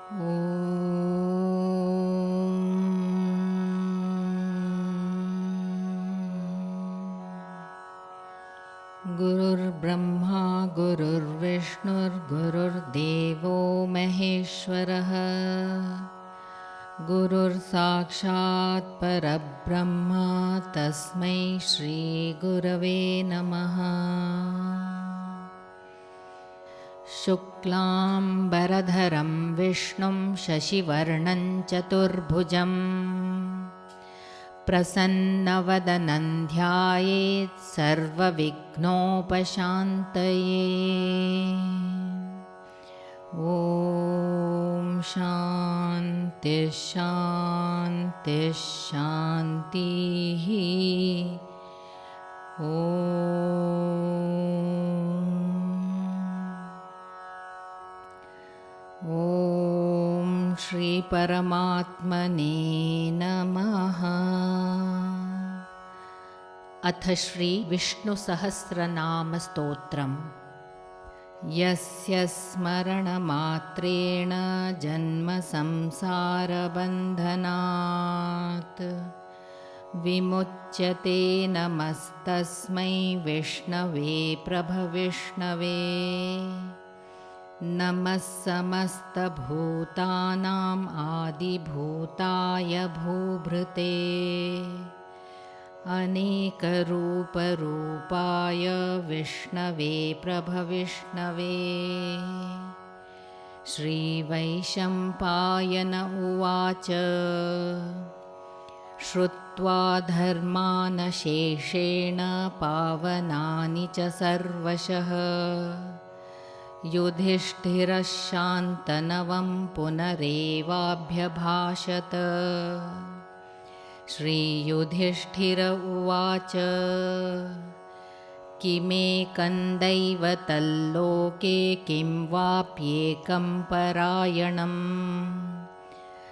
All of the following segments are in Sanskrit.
गुरुर्ब्रह्मा गुरुर्विष्णुर्गुरुर्देवो महेश्वरः गुरुर्साक्षात् परब्रह्म तस्मै श्रीगुरवे नमः। शुक्लाम्बरधरं विष्णुं शशिवर्णं चतुर्भुजं प्रसन्नवदनं ध्यायेत् सर्वविघ्नोपशान्तये। ॐ शान्ति शान्ति शान्तिः। ॐ श्री परमात्मने नमः। अथ श्री विष्णुसहस्रनाम स्तोत्रम्। यस्य स्मरणमात्रेण जन्म संसारबन्धनात् विमुच्यते नमस्तस्मै विष्णवे प्रभविष्णवे। नमः समस्तभूतानाम् आदिभूताय भूभृते अनेकरूपरूपाय विष्णवे प्रभविष्णवे। श्रीवैशम्पायन उवाच श्रुत्वा धर्मानशेषेण पावनानि च सर्वशः युधिष्ठिरः शान्तनवं पुनरेवाभ्यभाषत। श्रीयुधिष्ठिर उवाच किमेकं दैवतल्लोके किं वाप्येकं परायणम्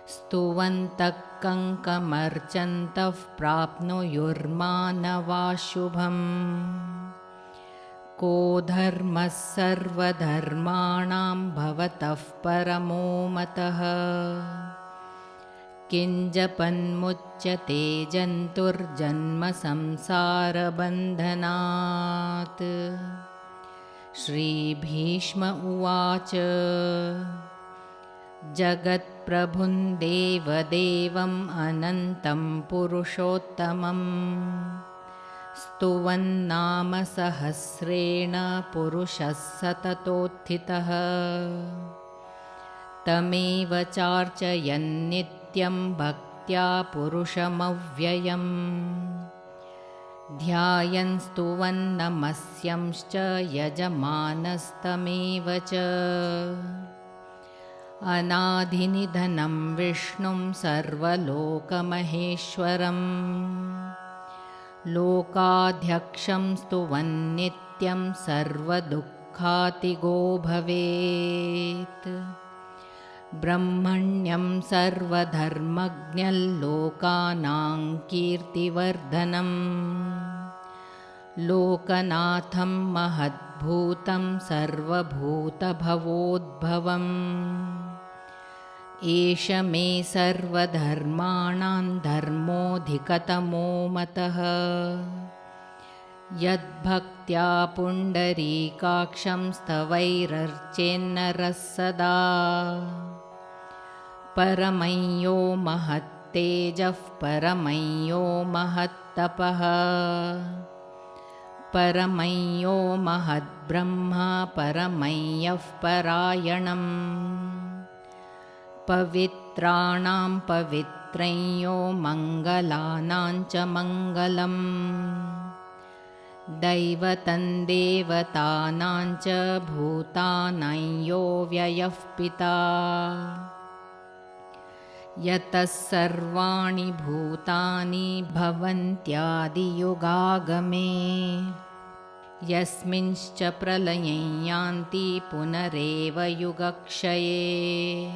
स्तुवन्तः कङ्कमर्चन्तः प्राप्नुयुर्मानवाशुभम्। को धर्मः सर्वधर्माणां भवतः परमो मतः किञ्जपन्मुच्यते जन्तुर्जन्म संसारबन्धनात्। श्रीभीष्म उवाच जगत्प्रभुं देवदेवम् अनन्तं पुरुषोत्तमम् स्तुवन्नाम सहस्रेण पुरुषः सततोत्थितः। तमेव चार्चयन्नित्यं भक्त्या पुरुषमव्ययम् ध्यायन् स्तुवन्नमस्यंश्च यजमानस्तमेव च। अनादिनिधनं विष्णुं सर्वलोकमहेश्वरम् लोकाध्यक्षं स्तुवन्नित्यं सर्वदुःखातिगो भवेत्। ब्रह्मण्यं सर्वधर्मज्ञल्लोकानां कीर्तिवर्धनम् लोकनाथं महद्भूतं सर्वभूतभवोद्भवम्। एष मे सर्वधर्माणां धर्मोऽधिकतमो मतः यद्भक्त्या पुण्डरीकाक्षं स्तवैरर्चेन्नरः सदा। परमञ्यो महत्तेजः परमञ्यो महत्तपः परमञ्यो महद्ब्रह्म परमञ्यः परायणम्। पवित्राणां पवित्रञ्यो मङ्गलानां च मङ्गलम् दैवतं देवतानां च भूतानां यो व्ययः पिता। यतः सर्वाणि भूतानि भवन्त्यादियुगागमे यस्मिंश्च प्रलयं यान्ति पुनरेव युगक्षये।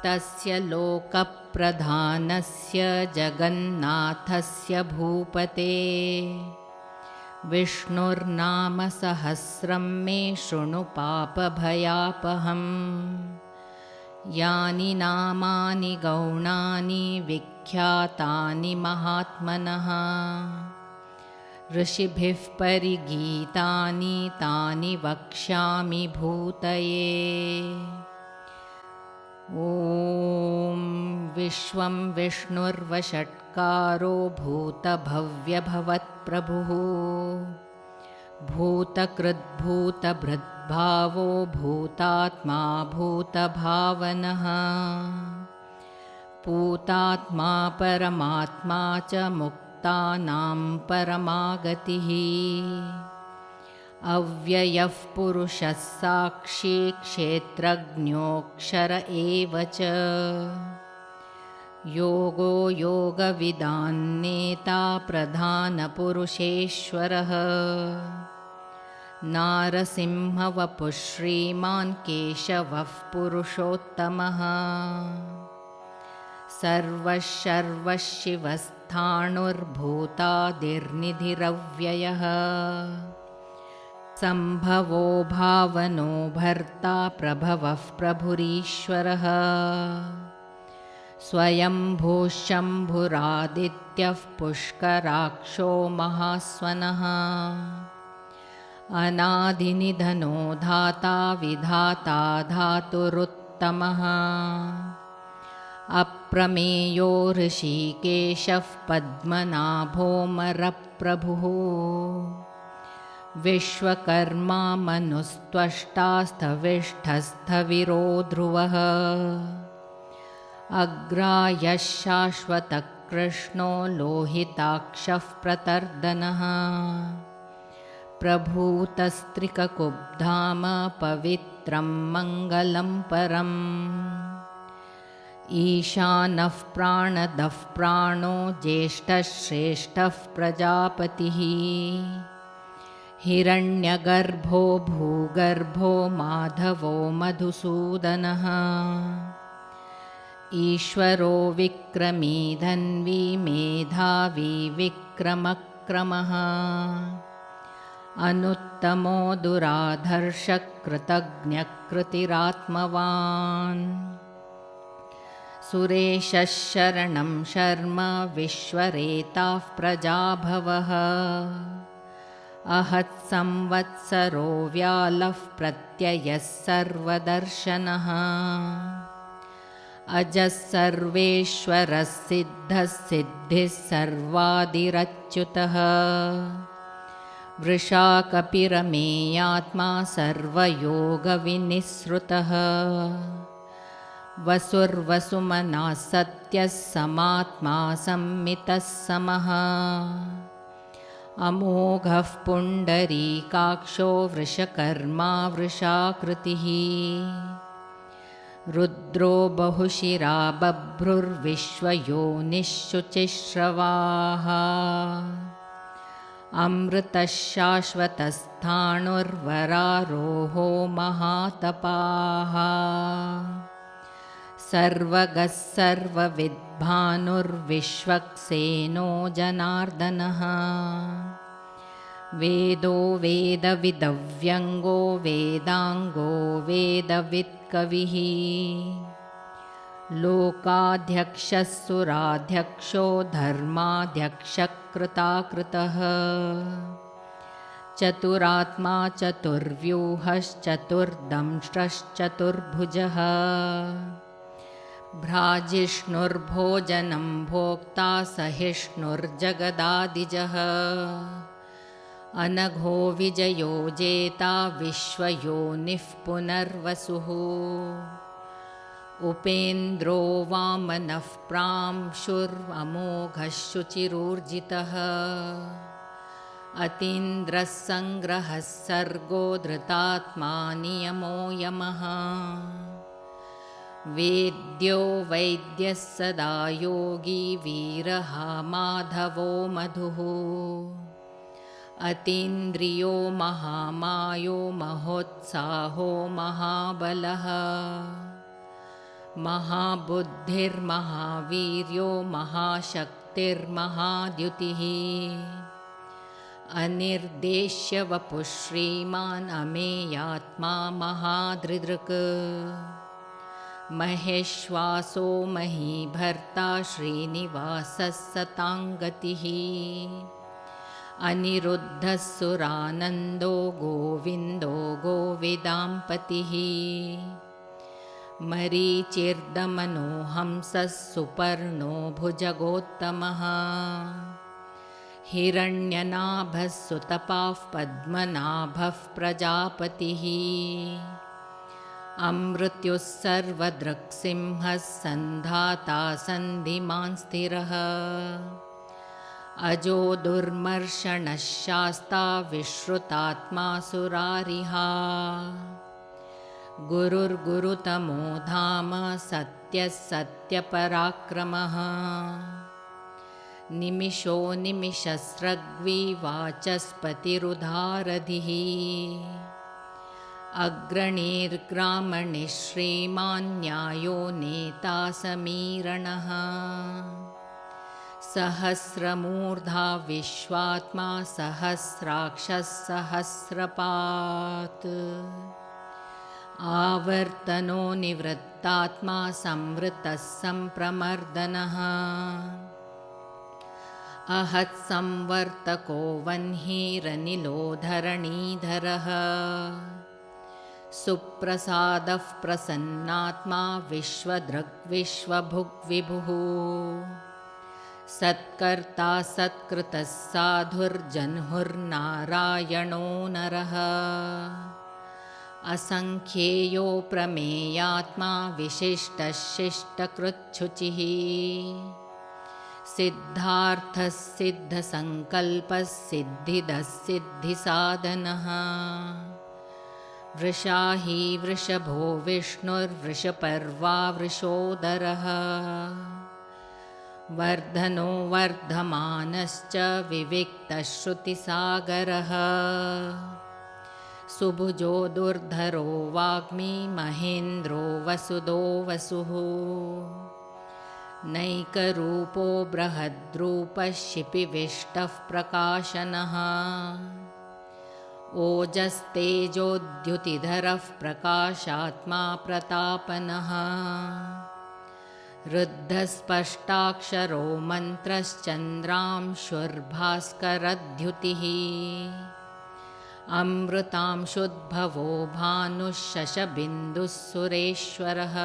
तस्य लोकप्रधानस्य जगन्नाथस्य भूपते विष्णुर्नाम सहस्रं मे शृणु पापभयापहम्। यानि नामानि गौणानि विख्यातानि महात्मनः ऋषिभिः परिगीतानि तानि वक्ष्यामि भूतये। ॐ विश्वं विष्णुर्वषट्कारो भूतभव्यभवत्प्रभुः भूतकृद्भूतभृद्भावो भूतात्मा भूतभावनः पूतात्मा परमात्मा च मुक्तानां परमागतिः अव्ययः पुरुषः साक्षी क्षेत्रज्ञोऽक्षर एव च योगो योगविदान्नेता प्रधानपुरुषेश्वरः नारसिंहवपुः श्रीमान् केशवः पुरुषोत्तमः सर्वः शिवस्थाणुर्भूतादिर्निधिरव्ययः सम्भवो भावनो भर्ता प्रभवः प्रभुरीश्वरः स्वयंभूशम्भुरादित्यः पुष्कराक्षो महास्वनः अनादिनिधनो धाता विधाता धातुरुत्तमः अप्रमेयो ऋषिकेशः पद्मनाभोऽमरप्रभुः विश्वकर्मा मनुस्त्वष्टास्थविष्ठस्थविरो ध्रुवः अग्रायः शाश्वतकृष्णो लोहिताक्षः प्रतर्दनः प्रभूतस्त्रिककुब्धाम पवित्रं मङ्गलं परम् ईशानः प्राणदः प्राणो ज्येष्ठः श्रेष्ठः प्रजापतिः हिरण्यगर्भो भूगर्भो माधवो मधुसूदनः ईश्वरो विक्रमी धन्वी मेधावी विक्रमक्रमः अनुत्तमो दुराधर्षकृतज्ञकृतिरात्मवान् सुरेशः शरणं शर्म विश्वरेताः प्रजाभवः अहत्संवत्सरो व्यालः प्रत्ययः सर्वदर्शनः अजः सर्वेश्वरः सिद्धः सिद्धिः सर्वादिरच्युतः वृषाकपिरमेयात्मा सर्वयोगविनिःसृतः वसुर्वसुमनः सत्यः समात्मा संमितः समः अमोघः पुण्डरीकाक्षो वृषकर्मा वृषाकृतिः रुद्रो बहुशिरा बभ्रुर्विश्वयोनिःशुचिश्रवाः अमृतः शाश्वतस्थाणुर्वरारोहो महातपाः सर्वगः सर्वविद्भानुर्विश्वक्सेनो जनार्दनः वेदो वेदविदव्यङ्गो वेदाङ्गो वेदवित्कविः लोकाध्यक्षः सुराध्यक्षो धर्माध्यक्षकृताकृतः चतुरात्मा चतुर्व्यूहश्चतुर्दंष्ट्रश्चतुर्भुजः भ्राजिष्णुर्भोजनं भोक्ता सहिष्णुर्जगदादिजः अनघो विजयो जेता विश्वयोनिः पुनर्वसुः उपेन्द्रो वामनः प्रांशुरमोघः शुचिरूर्जितः अतीन्द्रः सङ्ग्रहः सर्गो धृतात्मा नियमो यमः वेद्यो वैद्यः सदा योगी वीरः माधवो मधुः अतीन्द्रियो महामायो महोत्साहो महाबलः महाबुद्धिर्महावीर्यो महाशक्तिर्महाद्युतिः अनिर्देश्य वपुः श्रीमान् अमेयात्मा महादृदृक् महेश्वासो महीभर्ता श्रीनिवासः सताङ्गतिः अनिरुद्धः सुरानन्दो गोविन्दो गोविदाम्पतिः मरीचिर्दमनो हंसः सुपर्णो भुजगोत्तमः हिरण्यनाभः सुतपाः पद्मनाभः प्रजापतिः अमृत्युः सर्वदृक्सिंहः सन्धाता सन्धिमान् स्थिरः अजो दुर्मर्षणः शास्ता विश्रुतात्मा सुरारिहा गुरुर्गुरुतमो धाम सत्यः सत्यपराक्रमः निमिषो निमिषस्रग्वी वाचस्पतिरुधारधिः अग्रणीर्ग्रामणिः श्रीमान् न्यायो नेता समीरणः सहस्रमूर्धा विश्वात्मा सहस्राक्षः सहस्रपात् आवर्तनो निवृत्तात्मा संवृतः सम्प्रमर्दनः अहत्संवर्तको वह्निरनिलो धरणीधरः सुप्रसादः प्रसन्नात्मा विश्वदृग्विश्वभुग्विभुः सत्कर्ता सत्कृतः साधुर्जह्नुर्नारायणो नरः असंख्येयो प्रमेयात्मा विशिष्टः शिष्टकृच्छुचिः सिद्धार्थः सिद्धसङ्कल्पः सिद्धिदः सिद्धिसाधनः वृषाही वृषभो विष्णुर्वृषपर्वा वृषोदरः वर्धनो वर्धमानश्च विविक्तः श्रुतिसागरः सुभुजो दुर्धरो वाग्मी महेन्द्रो वसुदो वसुः नैकरूपो बृहद्रूपः शिपिविष्टः प्रकाशनः ओजस्तेजोद्युतिधरः प्रकाशात्मा प्रतापनः रुद्धस्पष्टाक्षरो मन्त्रश्चन्द्रांशुर्भास्करद्युतिः अमृतांशुद्भवो भानुः शशबिन्दुः सुरेश्वरः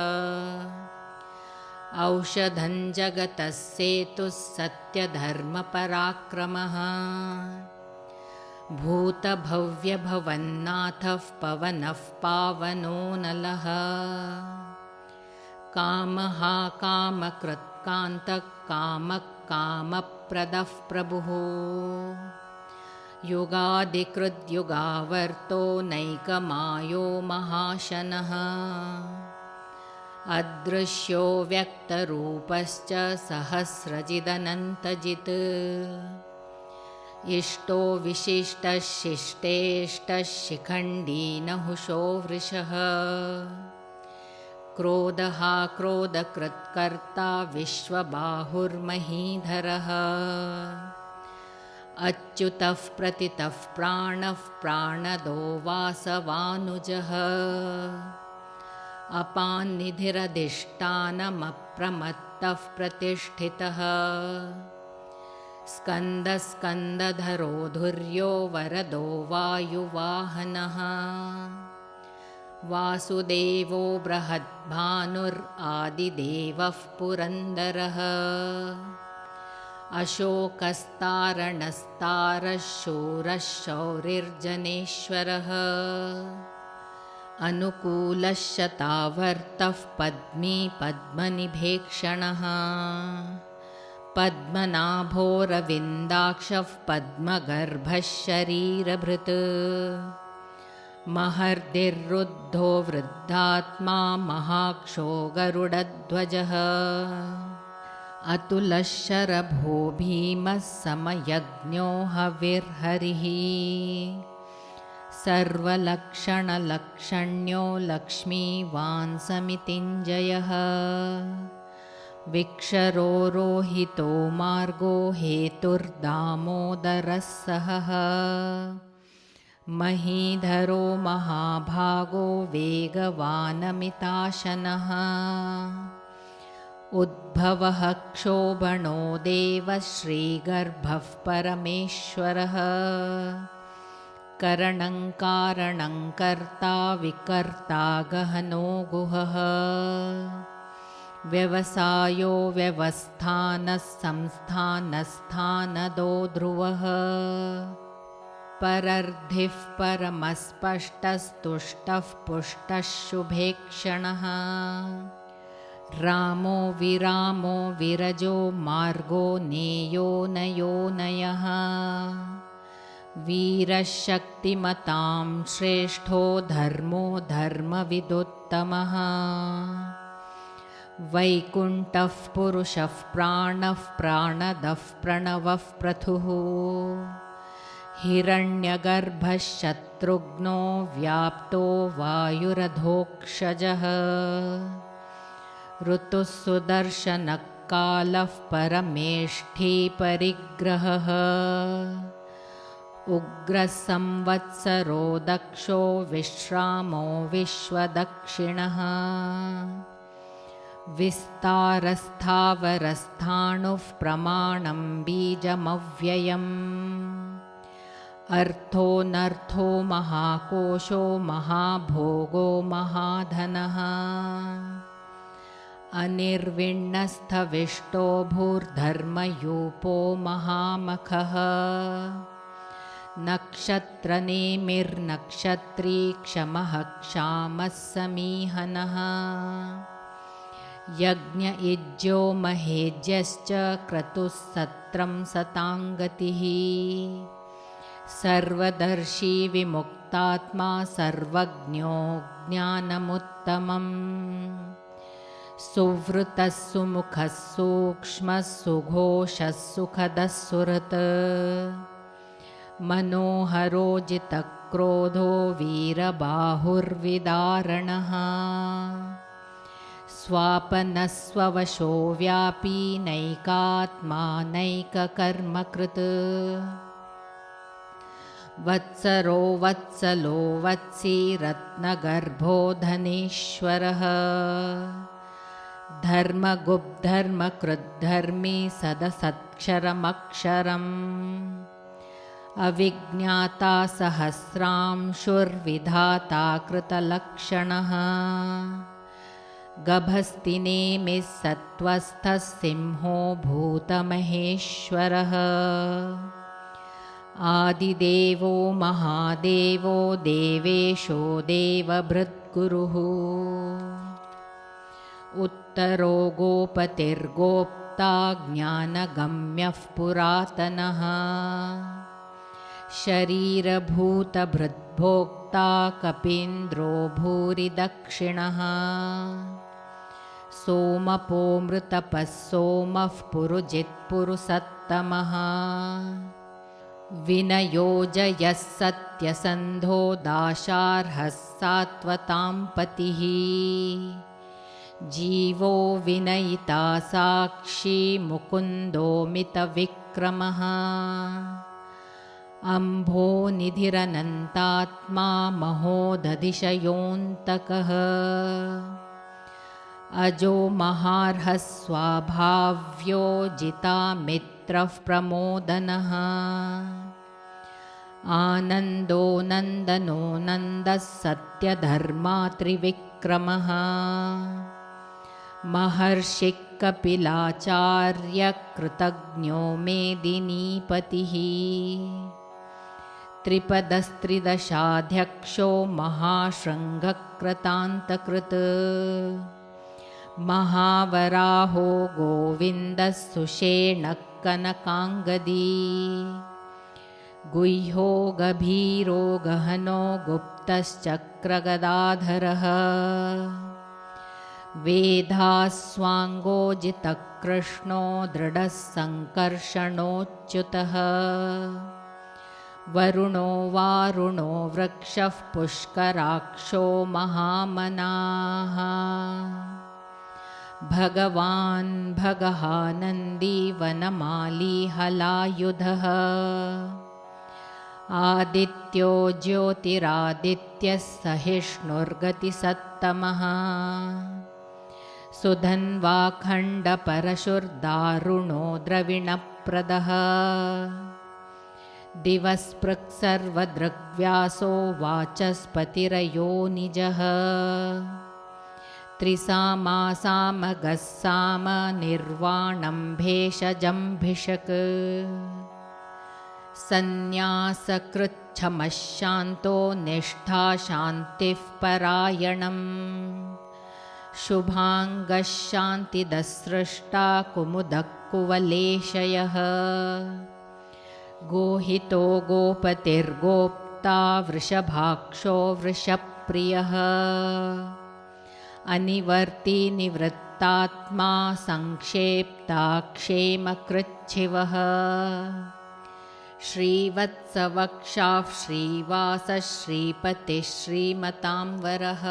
औषधं जगतः सेतुः सत्यधर्मपराक्रमः भूतभव्यभवन्नाथः पवनः पावनो नलः कामः कामकृत्कान्तः कामः कामप्रदः प्रभुः युगादिकृद्युगावर्तो नैकमायो महाशनः अदृश्यो व्यक्तरूपश्च सहस्रजिदनन्तजित् इष्टो विशिष्टः शिष्टेष्टः शिखण्डी नहुषो वृषः क्रोधः क्रोधकृत्कर्ता विश्वबाहुर्महीधरः अच्युतः प्रतितः प्राणः प्राणदो वासवानुजः अपान्निधिरधिष्ठानमप्रमत्तः प्रतिष्ठितः स्कन्दस्कन्दधरो धुर्यो वरदो वायुवाहनः वासुदेवो बृहद्भानुरादिदेवः पुरन्दरः अशोकस्तारणस्तारः शूरः शौरिर्जनेश्वरः अनुकूलः शतावर्तः पद्मी पद्मनिभेक्षणः पद्मनाभोरविन्दाक्षः पद्मगर्भः शरीरभृत् महर्दिर्रुद्धो वृद्धात्मा महाक्षो गरुडध्वजः अतुलः शरभो भीमः समयज्ञो हविर्हरिः सर्वलक्षणलक्षण्यो लक्ष्मीवान् समितिञ्जयः विक्षरो रोहितो मार्गो हेतुर्दामोदरः सहः महीधरो महाभागो वेगवानमिताशनः उद्भवः क्षोभणो देवः श्रीगर्भः परमेश्वरः करणं कारणं कर्ता विकर्ता गहनो गुहः व्यवसायो व्यवस्थानः संस्थानस्थानदो ध्रुवः परर्धिः परमस्पष्टस्तुष्टः पुष्टः शुभेक्षणः रामो विरामो विरजो मार्गो नेयो नयोनयः वीरः शक्तिमतां श्रेष्ठो धर्मो धर्मविदुत्तमः वैकुण्ठः पुरुषः प्राणः प्राणदः प्रणवः पृथुः हिरण्यगर्भः शत्रुघ्नो व्याप्तो वायुरधोक्षजः ऋतुः सुदर्शनः कालः परमेष्ठी परिग्रहः उग्रः संवत्सरो दक्षो विश्रामो विश्वदक्षिणः विस्तारस्थावरस्थाणुः प्रमाणं बीजमव्ययम् अर्थोऽनर्थो महाकोशो महाभोगो महाधनः अनिर्विण्णस्थविष्टो भूर्धर्मयूपो महामखः नक्षत्रनेमिर्नक्षत्री क्षमः क्षामः समीहनः यज्ञ इज्यो महेज्यश्च क्रतुः सत्रं सताङ्गतिः सर्वदर्शी विमुक्तात्मा सर्वज्ञो ज्ञानमुत्तमम् सुवृतः सुमुखः सूक्ष्मः सुघोषः सुखदः सुहृत् मनोहरो जितक्रोधो वीरबाहुर्विदारणः स्वापनस्ववशो व्यापी नैकात्मा नैककर्मकृत् वत्सरो वत्सलो वत्सी रत्नगर्भो धनेश्वरः धर्मगुप्धर्मकृद्धर्मी सदसत्क्षरमक्षरम् अविज्ञाता सहस्रांशुर्विधाता कृतलक्षणः गभस्तिनेमिः सत्त्वस्थः सिंहो भूतमहेश्वरः आदिदेवो महादेवो देवेशो देवभृद्गुरुः उत्तरो गोपतिर्गोप्ता ज्ञानगम्यः पुरातनः शरीरभूतभृद्भोक्ता कपीन्द्रो भूरिदक्षिणः सोमपोमृतपः सोमः पुरुजित्पुरुषत्तमः विनयोजयः सत्यसन्धो दाशार्हः सात्वतां पतिः जीवो विनयिता साक्षी मुकुन्दो मितविक्रमः अम्भो निधिरनन्तात्मा महोदधिशयोऽन्तकः अजो महार्हः स्वाभाव्यो जिता मित्रः प्रमोदनः आनन्दो नन्दनो नन्दः सत्यधर्मा त्रिविक्रमः महर्षिः कपिलाचार्य कृतज्ञो मेदिनीपतिः त्रिपदस्त्रिदशाध्यक्षो महाशृङ्गक्रतान्तकृत् महावराहो गोविन्दः सुषेणः कनकाङ्गदी गुह्यो गभीरो गहनो गुप्तश्चक्रगदाधरः वेधास्वाङ्गोजितकृष्णो दृढः सङ्कर्षणोच्युतः वरुणो वारुणो वृक्षः पुष्कराक्षो महामनाः भगवान् भगहानन्दी वनमाली हलायुधः आदित्यो ज्योतिरादित्यः सहिष्णुर्गतिसत्तमः सुधन्वाखण्डपरशुर्दारुणो द्रविणप्रदः दिवस्पृक् सर्वदृग्व्यासो वाचस्पतिरयो निजः त्रिसामासामगः साम निर्वाणं भेषजम्भिषक् सन्न्यासकृच्छमः शान्तो निष्ठा शान्तिः परायणम् शुभाङ्गः शान्तिदस्सृष्टा कुमुदः कुवलेशयः गोहितो गोपतिर्गोप्ता वृषभाक्षो वृषप्रियः अनिवर्ती निवृत्तात्मा संक्षेप्ता क्षेमकृच्छिवः श्रीवत्सवक्षाः श्रीवासः श्रीपतिः श्रीमतांवरः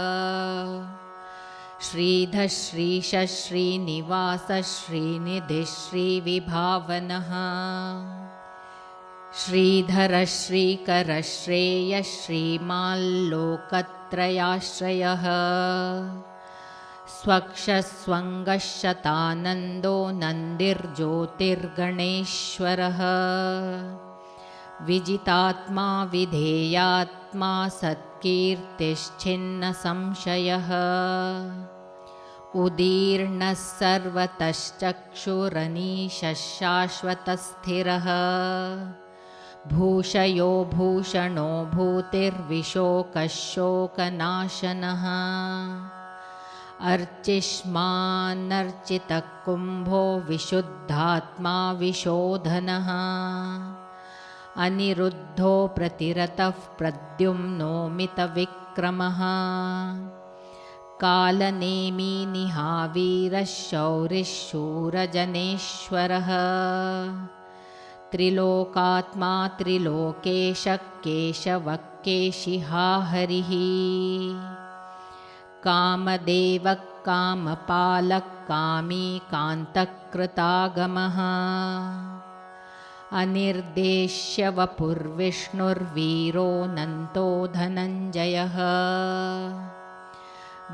श्रीधः श्रीशः श्रीनिवासः श्रीनिधिः श्रीविभावनः श्रीधरः श्रीकरः श्रेयः श्रीमाल्लोकत्रयाश्रयः स्वक्षस्वङ्गः शतानन्दो नन्दिर्ज्योतिर्गणेश्वरः विजितात्मा विधेयात्मा सत्कीर्तिश्छिन्नसंशयः उदीर्णः सर्वतश्चक्षुरनीशः शाश्वतस्थिरः भूषयो भूषणो भूतिर्विशोकः शोकनाशनः अर्चिष्मान्नर्चितः कुम्भो विशुद्धात्मा विशोधनः अनिरुद्धो प्रतिरतः प्रद्युम्नो मितविक्रमः कालनेमी निहावीरः शौरिः शूरजनेश्वरः त्रिलोकात्मा त्रिलोकेशः केशवः केशिहा हरिः कामदेवः कामपालः कामी कान्तकृतागमः अनिर्देश्य वपुर्विष्णुर्वीरोऽनन्तो धनञ्जयः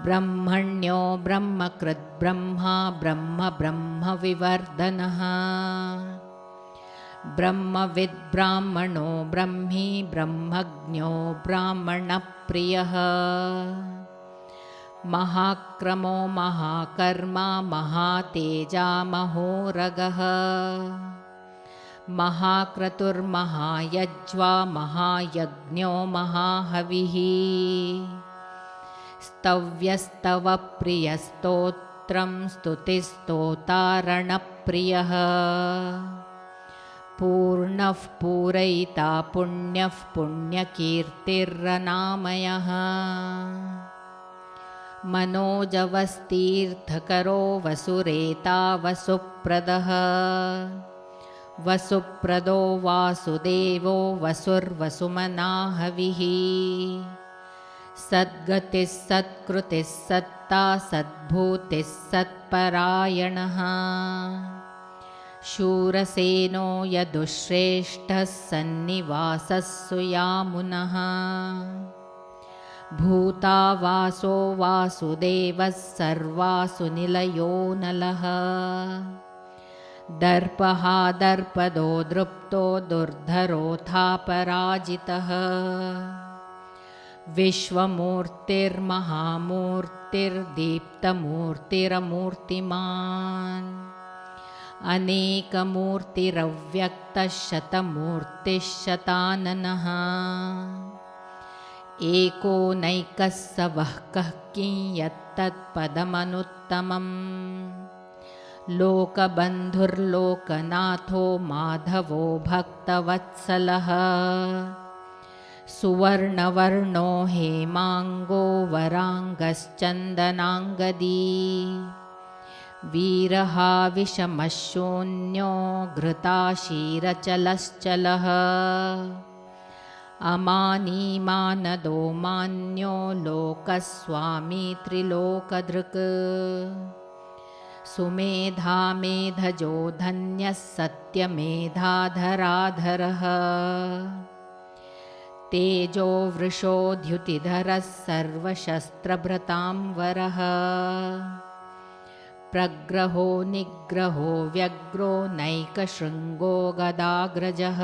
ब्रह्मण्यो ब्रह्मकृद्ब्रह्मा ब्रह्म ब्रह्मविवर्धनः ब्रह्मविद्ब्राह्मणो ब्रह्मी ब्रह्मज्ञो ब्राह्मणप्रियः महाक्रमो महाकर्मा महातेजा महोरगः महाक्रतुर्महायज्वा महायज्ञो महाहविः स्तव्यस्तवप्रियस्तोत्रं स्तुतिस्तोतारणप्रियः पूर्णः पूरयिता पुण्यः पुण्यकीर्तिरनामयः मनोजवस्तीर्थकरो वसुरेता वसुप्रदः वसुप्रदो वासुदेवो वसुर्वसुमनाहविः सद्गतिः सत्कृतिः सत्ता सद्भूतिः सत्परायणः शूरसेनो यदुश्रेष्ठः सन्निवासः सुयामुनः भूतावासो वासुदेवः सर्वासुनिलयो नलः दर्पः दर्पदो दृप्तो दुर्धरोऽथापराजितः विश्वमूर्तिर्महामूर्तिर्दीप्तमूर्तिरमूर्तिमान् अनेकमूर्तिरव्यक्तः शतमूर्तिः शताननः एकोनैकः स वः कः कियत्तत्पदमनुत्तमम् लोकबन्धुर्लोकनाथो माधवो भक्तवत्सलः सुवर्णवर्णो हेमाङ्गो वराङ्गश्चन्दनाङ्गदी वीरहाविषमशून्यो घृताशीरचलश्चलः अमानीमानदो मान्यो लोकस्वामी त्रिलोकधृक् सुमेधा मेधजो धन्यः सत्यमेधाधराधरः तेजो वृषोद्युतिधरः सर्वशस्त्रभृतांवरः प्रग्रहो निग्रहो व्यग्रो नैकशृङ्गो गदाग्रजः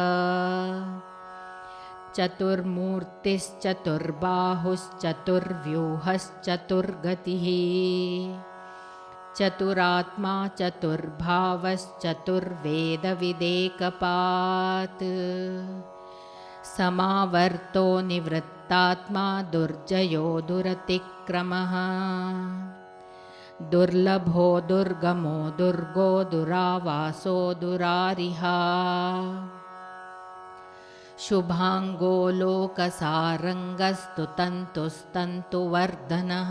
चतुर्मूर्तिश्चतुर्बाहुश्चतुर्व्यूहश्चतुर्गतिः चतुरात्मा चतुर्भावश्चतुर्वेदविदेकपात् समावर्तो निवृत्तात्मा दुर्जयो दुरतिक्रमः दुर्लभो दुर्गमो दुर्गो दुरावासो दुरारिहा शुभांगो लोकसारंगस्तु तन्तुस्तन्तुवर्धनः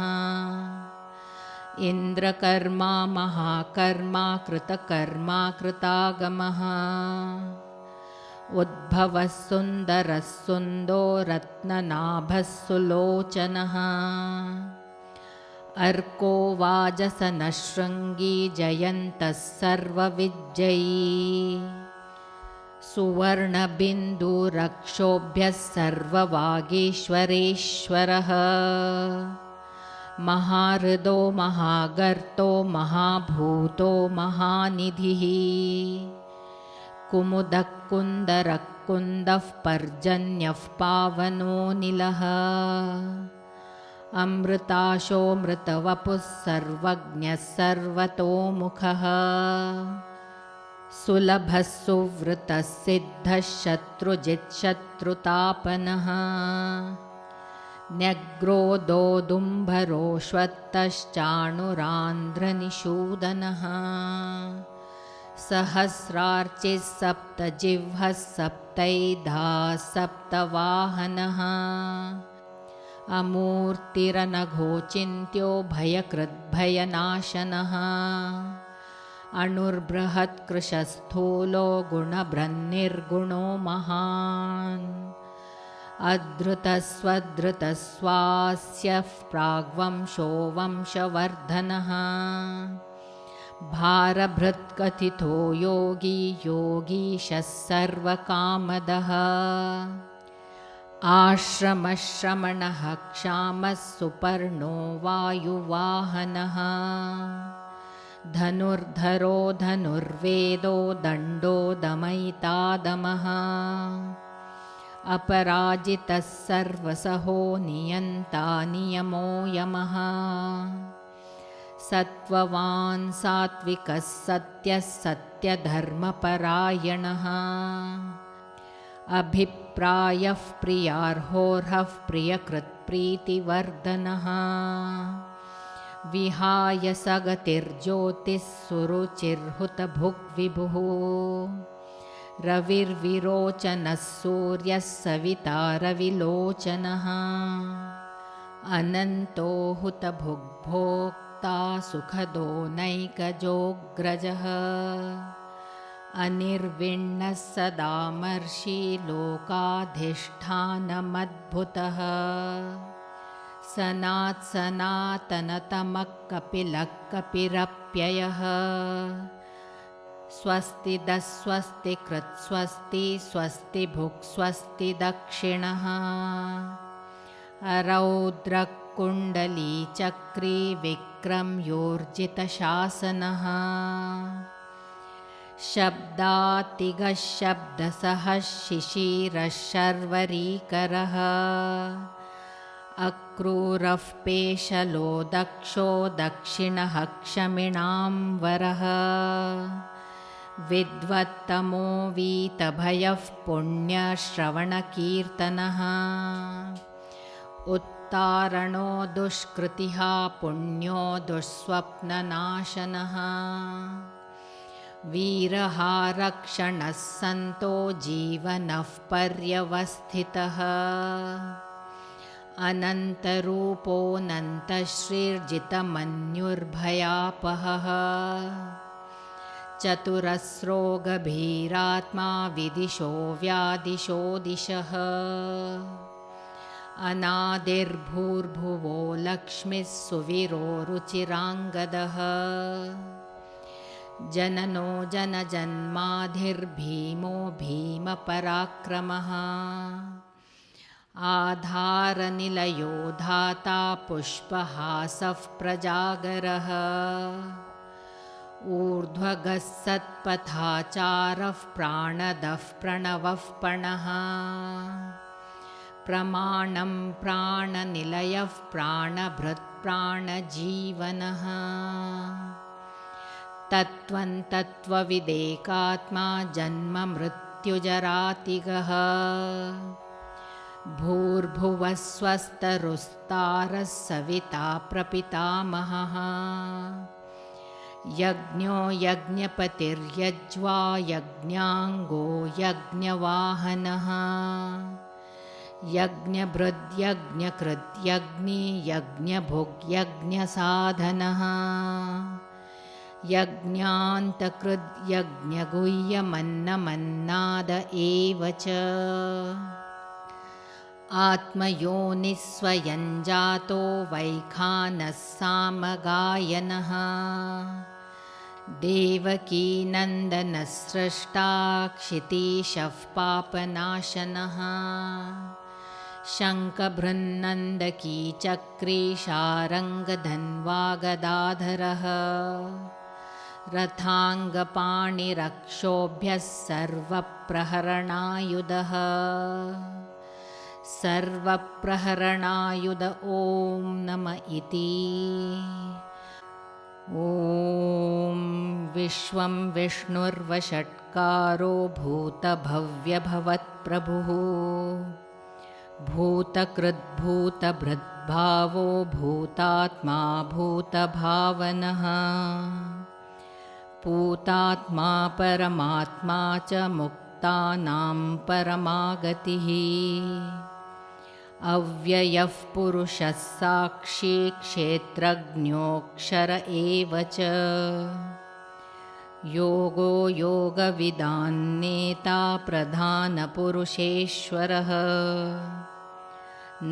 इन्द्रकर्मा महाकर्मा कृतकर्मा कृतागमः उद्भवः सुन्दरः सुन्दो रत्ननाभः सुलोचनः अर्को वाजसनः शृङ्गी जयन्तः सर्वविज्जयी सुवर्णबिन्दुरक्षोभ्यः सर्ववागीश्वरेश्वरः महाहृदो महागर्तो महाभूतो महानिधिः कुमुदः कुन्दरः कुन्दः पर्जन्यः पावनोऽनिलः अमृताशोऽमृतवपुः सर्वज्ञः सर्वतोमुखः सुलभः सुवृतः सिद्धः शत्रुजित्शत्रुतापनः न्यग्रोदोदुम्बरोऽश्वत्थश्चाणुरान्ध्रनिषूदनः सहस्रार्चिः सप्तजिह्वः सप्तैधाः सप्तवाहनः अमूर्तिरनघोचिन्त्यो भयकृद्भयनाशनः अणुर्बृहत्कृशस्थूलो गुणभ्रन्निर्गुणो महान् अधृतस्वधृतस्वास्यः प्राग्वंशो वंशवर्धनः भारभृत्कथितो योगी योगीशः सर्वकामदः आश्रमश्रमणः क्षामः सुपर्णो वायुवाहनः धनुर्धरो धनुर्वेदो दण्डो दमयितादमः अपराजितः सर्वसहो नियन्ता नियमो यमः सत्त्ववान् सात्विकः सत्यः सत्यधर्मपरायणः अभिप्रायः प्रियार्होर्हः प्रियकृत्प्रीतिवर्धनः विहाय सगतिर्ज्योतिः सुरुचिर्हुतभुग्विभुः रविर्विरोचनः सूर्यः सविता रविलोचनः अनन्तो हुतभुग्भोक्ता सुखदो नैकजोऽग्रजः अनिर्विण्णः सदामर्षि लोकाधिष्ठानमद्भुतः सनात् सनातनतमः कपिलः कपिरप्ययः स्वस्ति दस्वस्ति कृत्स्वस्ति स्वस्ति भुक् स्वस्ति दक्षिणः रौद्रः कुण्डली चक्री विक्रम्योर्जितशासनः शब्दातिगः शब्दसः शिशिरः शर्वरीकरः अक्रूरः पेशलो दक्षो दक्षिणः क्षमिणाम्बरः विद्वत्तमो वीतभयः पुण्यश्रवणकीर्तनः उत्तारणो दुष्कृतिः पुण्यो दुःस्वप्ननाशनः वीरहारक्षणः सन्तो जीवनः पर्यवस्थितः अनन्तरूपोऽनन्तश्रीर्जितमन्युर्भयापहः चतुरस्रो गभीरात्मा विदिशो व्यादिशो दिशः अनादिर्भूर्भुवो लक्ष्मीः सुवीरो रुचिराङ्गदः जननो जनजन्माधिर्भीमो भीमपराक्रमः आधारनिलयो धाता पुष्पहासः प्रजागरः ऊर्ध्वगः सत्पथाचारः प्राणदः प्रणवः पणः प्रमाणं प्राणनिलयः प्राणभृत् प्राणजीवनः तत्त्वं तत्त्वविदेकात्मा जन्म मृत्युजरातिगः भूर्भुवः स्वस्तरुस्तारः सविता प्रपितामहः यज्ञो यज्ञपतिर्यज्वा यज्ञाङ्गो यज्ञवाहनः यज्ञभृद्यज्ञकृद्यज्ञी यज्ञभुग्यज्ञसाधनः यज्ञान्तकृद्यज्ञगुह्यमन्नमन्नाद एव च आत्मयोनिस्वयं जातो वैखानः सामगायनः देवकीनन्दनः स्रष्टा क्षितीशः पापनाशनः शङ्खभृन्नन्दकी चक्री शारङ्गधन्वागदाधरः रथाङ्गपाणिरक्षोभ्यः सर्वप्रहरणायुधः सर्वप्रहरणायुध ॐ नम इति ॐ विश्वं विष्णुर्वषट्कारो भूतभव्यभवत्प्रभुः भूतकृद्भूतभृद्भावो भूतात्मा भूतभावनः पूतात्मा परमात्मा च मुक्तानां परमागतिः अव्ययः पुरुषः साक्षी क्षेत्रज्ञोऽक्षर एव च योगो योगविदान्नेता प्रधानपुरुषेश्वरः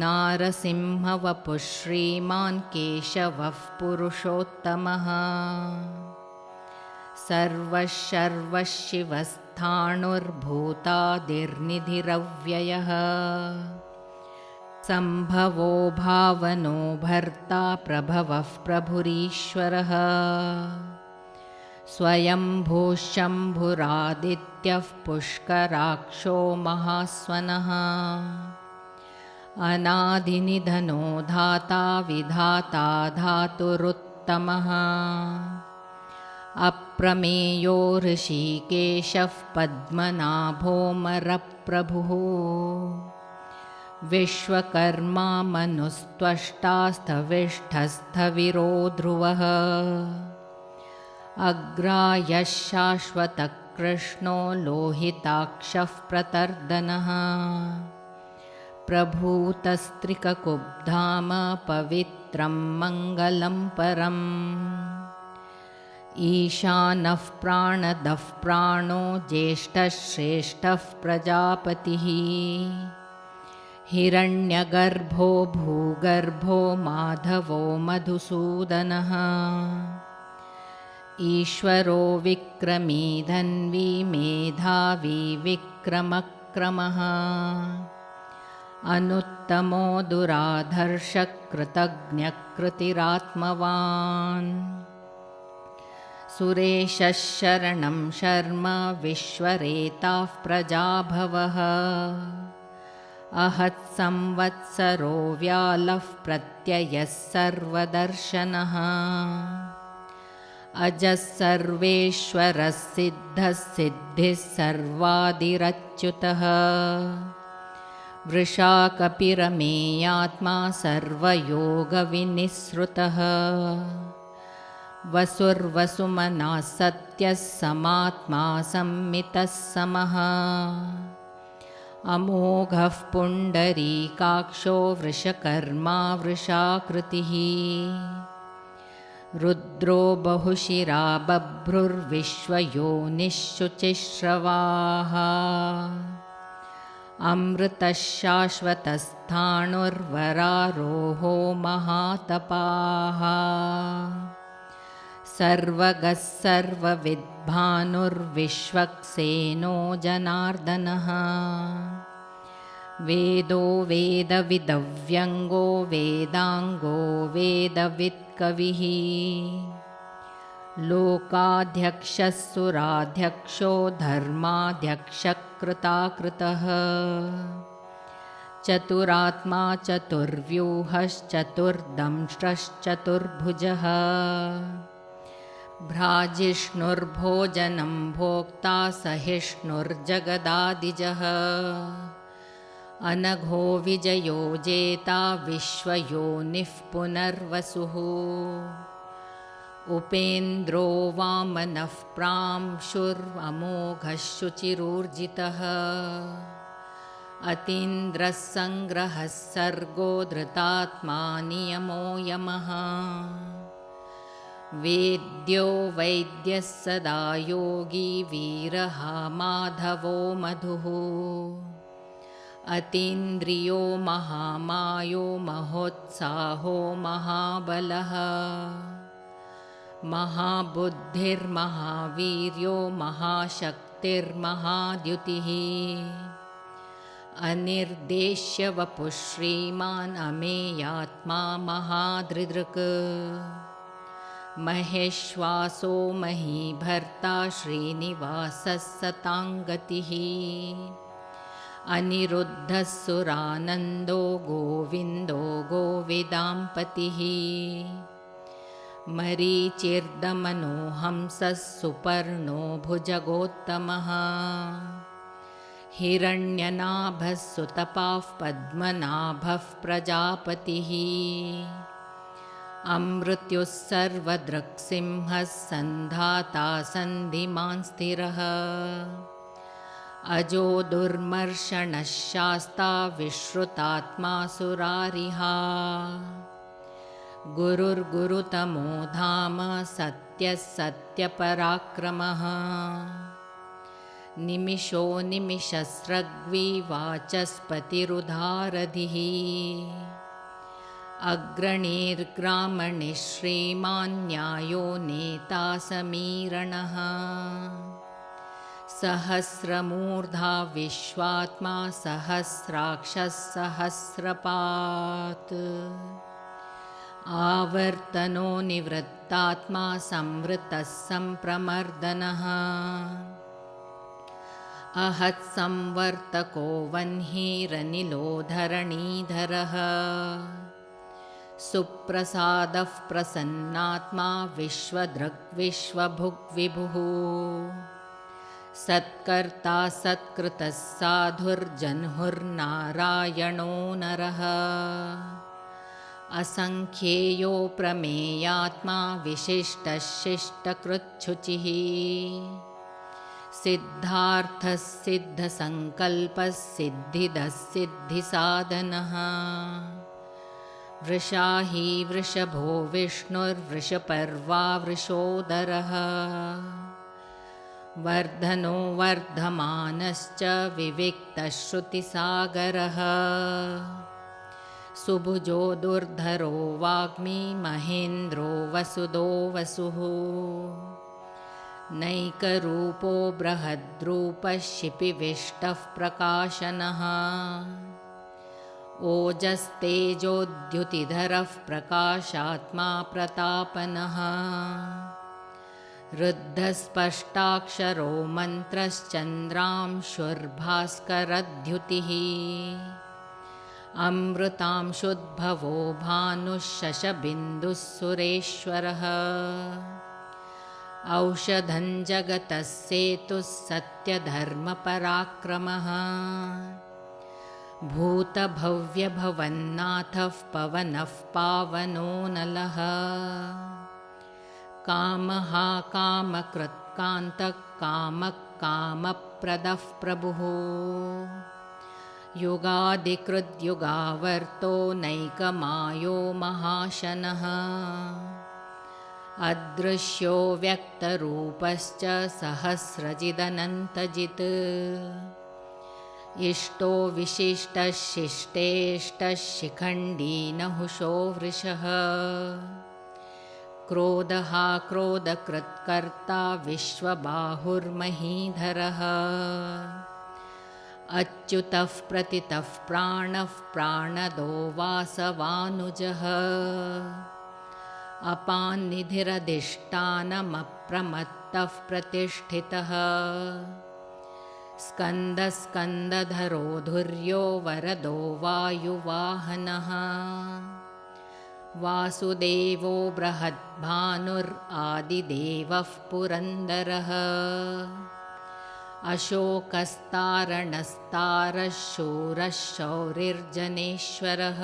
नारसिंहवपुः श्रीमान् केशवः पुरुषोत्तमः सर्वः शिवस्थाणुर्भूतादिर्निधिरव्ययः सम्भवो भावनो भर्ता प्रभवः प्रभुरीश्वरः स्वयंभूशम्भुरादित्यः पुष्कराक्षो महास्वनः अनादिनिधनो धाता विधाता धातुरुत्तमः अप्रमेयो ऋषिकेशः पद्मनाभोऽमरप्रभुः विश्वकर्मा मनुस्त्वष्टास्थविष्ठस्थविरो ध्रुवः अग्रायः शाश्वतकृष्णो लोहिताक्षः प्रतर्दनः प्रभूतस्त्रिककुब्धाम पवित्रं मङ्गलं परम् ईशानः प्राणदः प्राणो ज्येष्ठः श्रेष्ठः प्रजापतिः हिरण्यगर्भो भूगर्भो माधवो मधुसूदनः ईश्वरो विक्रमी धन्वी मेधावी विक्रमक्रमः अनुत्तमो दुराधर्षकृतज्ञकृतिरात्मवान् सुरेशः शरणं शर्म विश्वरेताः प्रजाभवः अहत्संवत्सरो व्यालः प्रत्ययः सर्वदर्शनः अजः सर्वेश्वरः सिद्धः सिद्धिः सर्वादिरच्युतः वृषाकपिरमेयात्मा सर्वयोगविनिःसृतः वसुर्वसुमनः सत्यः समात्मा संमितः समः अमोघः पुण्डरीकाक्षो वृषकर्मा वृषाकृतिः रुद्रो बहुशिरा बभ्रुर्विश्वयोनिःशुचिश्रवाः अमृतः शाश्वतस्थाणुर्वरारोहो महातपाः सर्वगः सर्वविद्भानुर्विश्वक्सेनो जनार्दनः वेदो वेदविदव्यङ्गो वेदाङ्गो वेदवित्कविः लोकाध्यक्षः सुराध्यक्षो धर्माध्यक्षकृताकृतः चतुरात्मा चतुर्व्यूहश्चतुर्दंष्ट्रश्चतुर्भुजः भ्राजिष्णुर्भोजनं भोक्ता सहिष्णुर्जगदादिजः अनघो विजयो जेता विश्वयोनिः पुनर्वसुः उपेन्द्रो वामनः प्रांशुरमोघः शुचिरूर्जितः अतीन्द्रः सङ्ग्रहः सर्गो धृतात्मा नियमो यमः वेद्यो वैद्यः सदा योगी वीरः माधवो मधुः अतीन्द्रियो महामायो महोत्साहो महाबलः महाबुद्धिर्महावीर्यो महाशक्तिर्महाद्युतिः अनिर्देश्य वपुः श्रीमान् अमेयात्मा महादृदृक् महेश्वासो महीभर्ता श्रीनिवासः सताङ्गतिः अनिरुद्धः सुरानन्दो गोविन्दो गोविदाम्पतिः मरीचिर्दमनो हंसः सुपर्णो भुजगोत्तमः हिरण्यनाभः सुतपाः पद्मनाभः प्रजापतिः अमृत्युः सर्वदृक्सिंहः सन्धाता सन्धिमान् स्थिरः अजो दुर्मर्षणः शास्ता विश्रुतात्मा सुरारिहा गुरुर्गुरुतमो धाम सत्यः सत्यपराक्रमः निमिषो निमिषस्रग्वी वाचस्पतिरुधारधिः अग्रणीर्ग्रामणिः श्रीमान् न्यायो नेता समीरणः सहस्रमूर्धा विश्वात्मा सहस्राक्षः सहस्रपात् आवर्तनो निवृत्तात्मा संवृतः सम्प्रमर्दनः अहत्संवर्तको वह्निरनिलो धरणीधरः सुप्रसादः प्रसन्नात्मा विश्वदृग्विश्वभुग्विभुः सत्कर्ता सत्कृतः साधुर्जह्नुर्नारायणो नरः असंख्येयो प्रमेयात्मा विशिष्टः शिष्टकृच्छुचिः सिद्धार्थः सिद्धसङ्कल्पः सिद्धिदः सिद्धिसाधनः वृषाही वृषभो विष्णुर्वृषपर्वा वृषोदरः वर्धनो वर्धमानश्च विविक्तः श्रुतिसागरः सुभुजो दुर्धरो वाग्मी महेन्द्रो वसुदो वसुः नैकरूपो बृहद्रूपः शिपिविष्टः प्रकाशनः ओजस्तेजोद्युतिधरः प्रकाशात्मा प्रतापनः रुद्धस्पष्टाक्षरो मन्त्रश्चन्द्रांशुर्भास्करद्युतिः अमृतांशुद्भवो भानुः शशबिन्दुः सुरेश्वरः औषधं जगतः सेतुः सत्यधर्मपराक्रमः भूतभव्यभवन्नाथः पवनः पावनो नलः कामः कामकृत्कान्तः कामः कामप्रदः प्रभुः युगादिकृद्युगावर्तो नैकमायो महाशनः अदृश्यो व्यक्तरूपश्च सहस्रजिदनन्तजित् इष्टो विशिष्टः शिष्टेष्टः शिखण्डी नहुषो वृषः क्रोधः क्रोधकृत्कर्ता विश्वबाहुर्महीधरः अच्युतः प्रतितः प्राणः प्राणदो वासवानुजः अपान्निधिरधिष्ठानमप्रमत्तः प्रतिष्ठितः स्कन्दस्कन्दधरो धुर्यो वरदो वायुवाहनः वासुदेवो बृहद्भानुरादिदेवः पुरन्दरः अशोकस्तारणस्तारः शूरः शौरिर्जनेश्वरः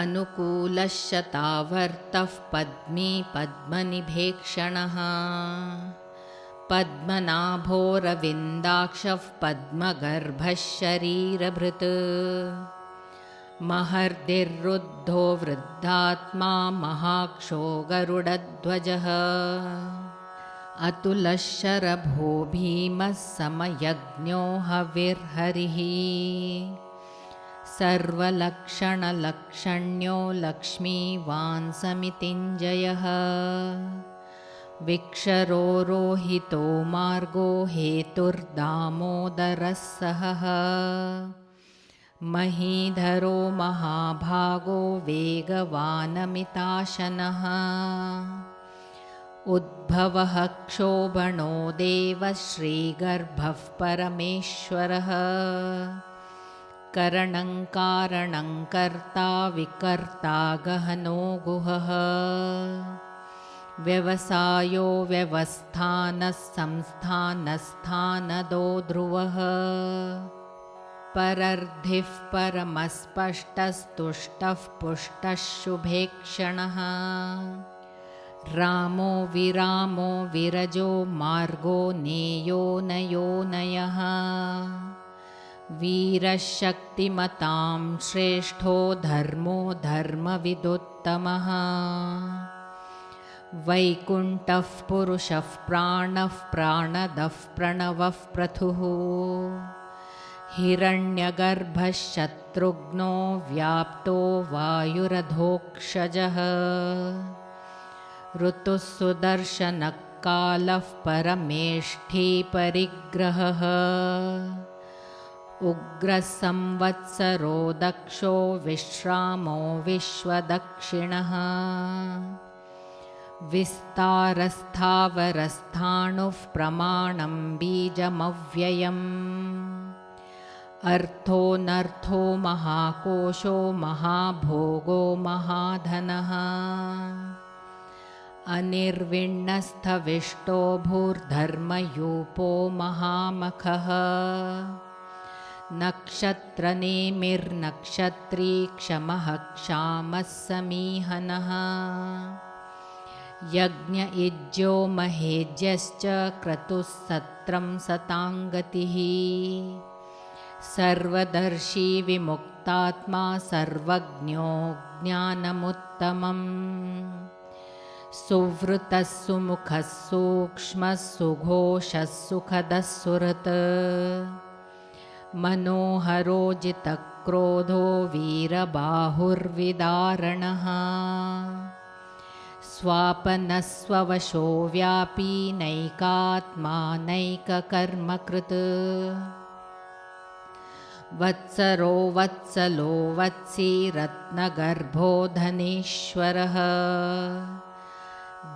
अनुकूलः शतावर्तः पद्मी पद्मनिभेक्षणः पद्मनाभोरविन्दाक्षः पद्मगर्भः शरीरभृत् महर्दिरुद्धो वृद्धात्मा महाक्षो गरुडध्वजः अतुलः शरभो भीमः समयज्ञो हविर्हरिः सर्वलक्षणलक्षण्यो लक्ष्मीवान् समितिञ्जयः विक्षरो रोहितो मार्गो हेतुर्दामोदरः सहः महीधरो महाभागो वेगवानमिताशनः उद्भवः क्षोभणो देवः श्रीगर्भः परमेश्वरः करणं कारणं कर्ता विकर्ता गहनो गुहः व्यवसायो व्यवस्थानः संस्थानस्थानदो ध्रुवः परर्धिः परमस्पष्टस्तुष्टः पुष्टः शुभेक्षणः रामो विरामो विरजो मार्गो नेयो नयोनयः वीरः शक्तिमतां श्रेष्ठो धर्मो धर्मविदुत्तमः वैकुण्ठः पुरुषः प्राणः प्राणदः प्रणवः प्रथुः हिरण्यगर्भः शत्रुघ्नो व्याप्तो वायुरधोक्षजः ऋतुः सुदर्शनः कालः परमेष्ठी परिग्रहः उग्रः संवत्सरो दक्षो विश्रामो विश्वदक्षिणः विस्तारस्थावरस्थाणुः प्रमाणं बीजमव्ययम् अर्थोऽनर्थो महाकोशो महाभोगो महाधनः अनिर्विण्णस्थविष्टो भूर्धर्मयूपो महामखः नक्षत्रनेमिर्नक्षत्री क्षमः क्षामः समीहनः यज्ञ इज्यो महेज्यश्च क्रतुः सत्रं सताङ्गतिः सर्वदर्शी विमुक्तात्मा सर्वज्ञो ज्ञानमुत्तमम् सुवृतः सुमुखः सूक्ष्मः सुघोषः सुखदः सुहृत् मनोहरो जितक्रोधो वीरबाहुर्विदारणः स्वापनस्ववशो व्यापी नैकात्मा नैककर्मकृत् वत्सरो वत्सलो वत्सी रत्नगर्भो धनेश्वरः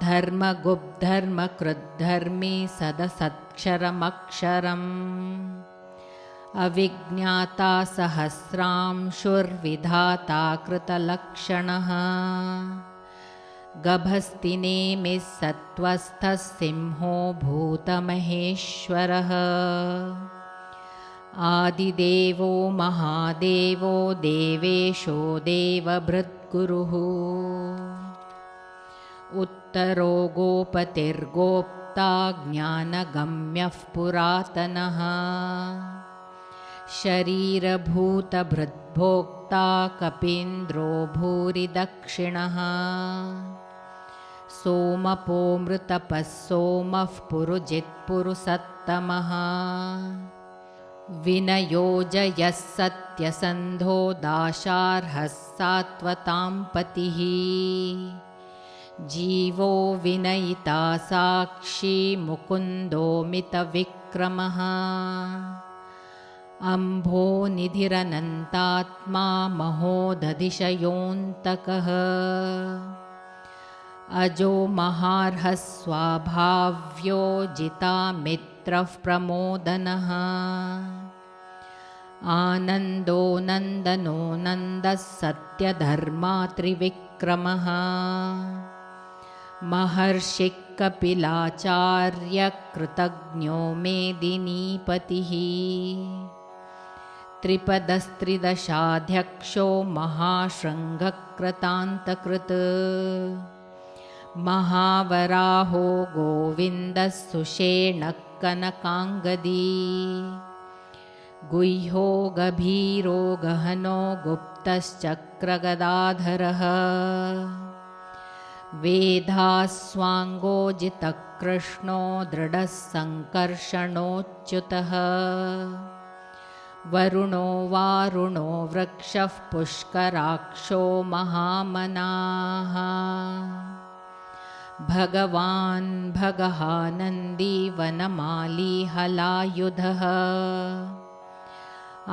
धर्मगुप्धर्मकृद्धर्मी सदसत्क्षरमक्षरम् अविज्ञाता सहस्रांशुर्विधाता कृतलक्षणः गभस्तिनेमिः सत्त्वस्थः सिंहो भूतमहेश्वरः आदिदेवो महादेवो देवेशो देवभृद्गुरुः उत्तरो गोपतिर्गोप्ता ज्ञानगम्यः पुरातनः शरीरभूतभृद्भोक्ता कपीन्द्रो भूरिदक्षिणः सोमपोमृतपः सोमः पुरुजित्पुरुसत्तमः विनयोजयः सत्यसन्धो दाशार्हः सात्वतां पतिः जीवो विनयिता साक्षी मुकुन्दो मितविक्रमः अम्भोनिधिरनन्तात्मा महोदधिशयोऽन्तकः अजो महार्हः स्वाभाव्यो जितामित्रः प्रमोदनः आनन्दो नन्दनो नन्दः सत्यधर्मा त्रिविक्रमः महर्षिः कपिलाचार्य कृतज्ञो मेदिनीपतिः त्रिपदस्त्रिदशाध्यक्षो महाशृङ्गकृतान्तकृत् महावराहो गोविन्दः सुषेणः कनकाङ्गदी गुह्यो गभीरो गहनो गुप्तश्चक्रगदाधरः वेदास्वाङ्गोजितकृष्णो दृढः सङ्कर्षणोच्युतः वरुणो वारुणो वृक्षः पुष्कराक्षो महामनाः भगवान् भगहानन्दी वनमाली हलायुधः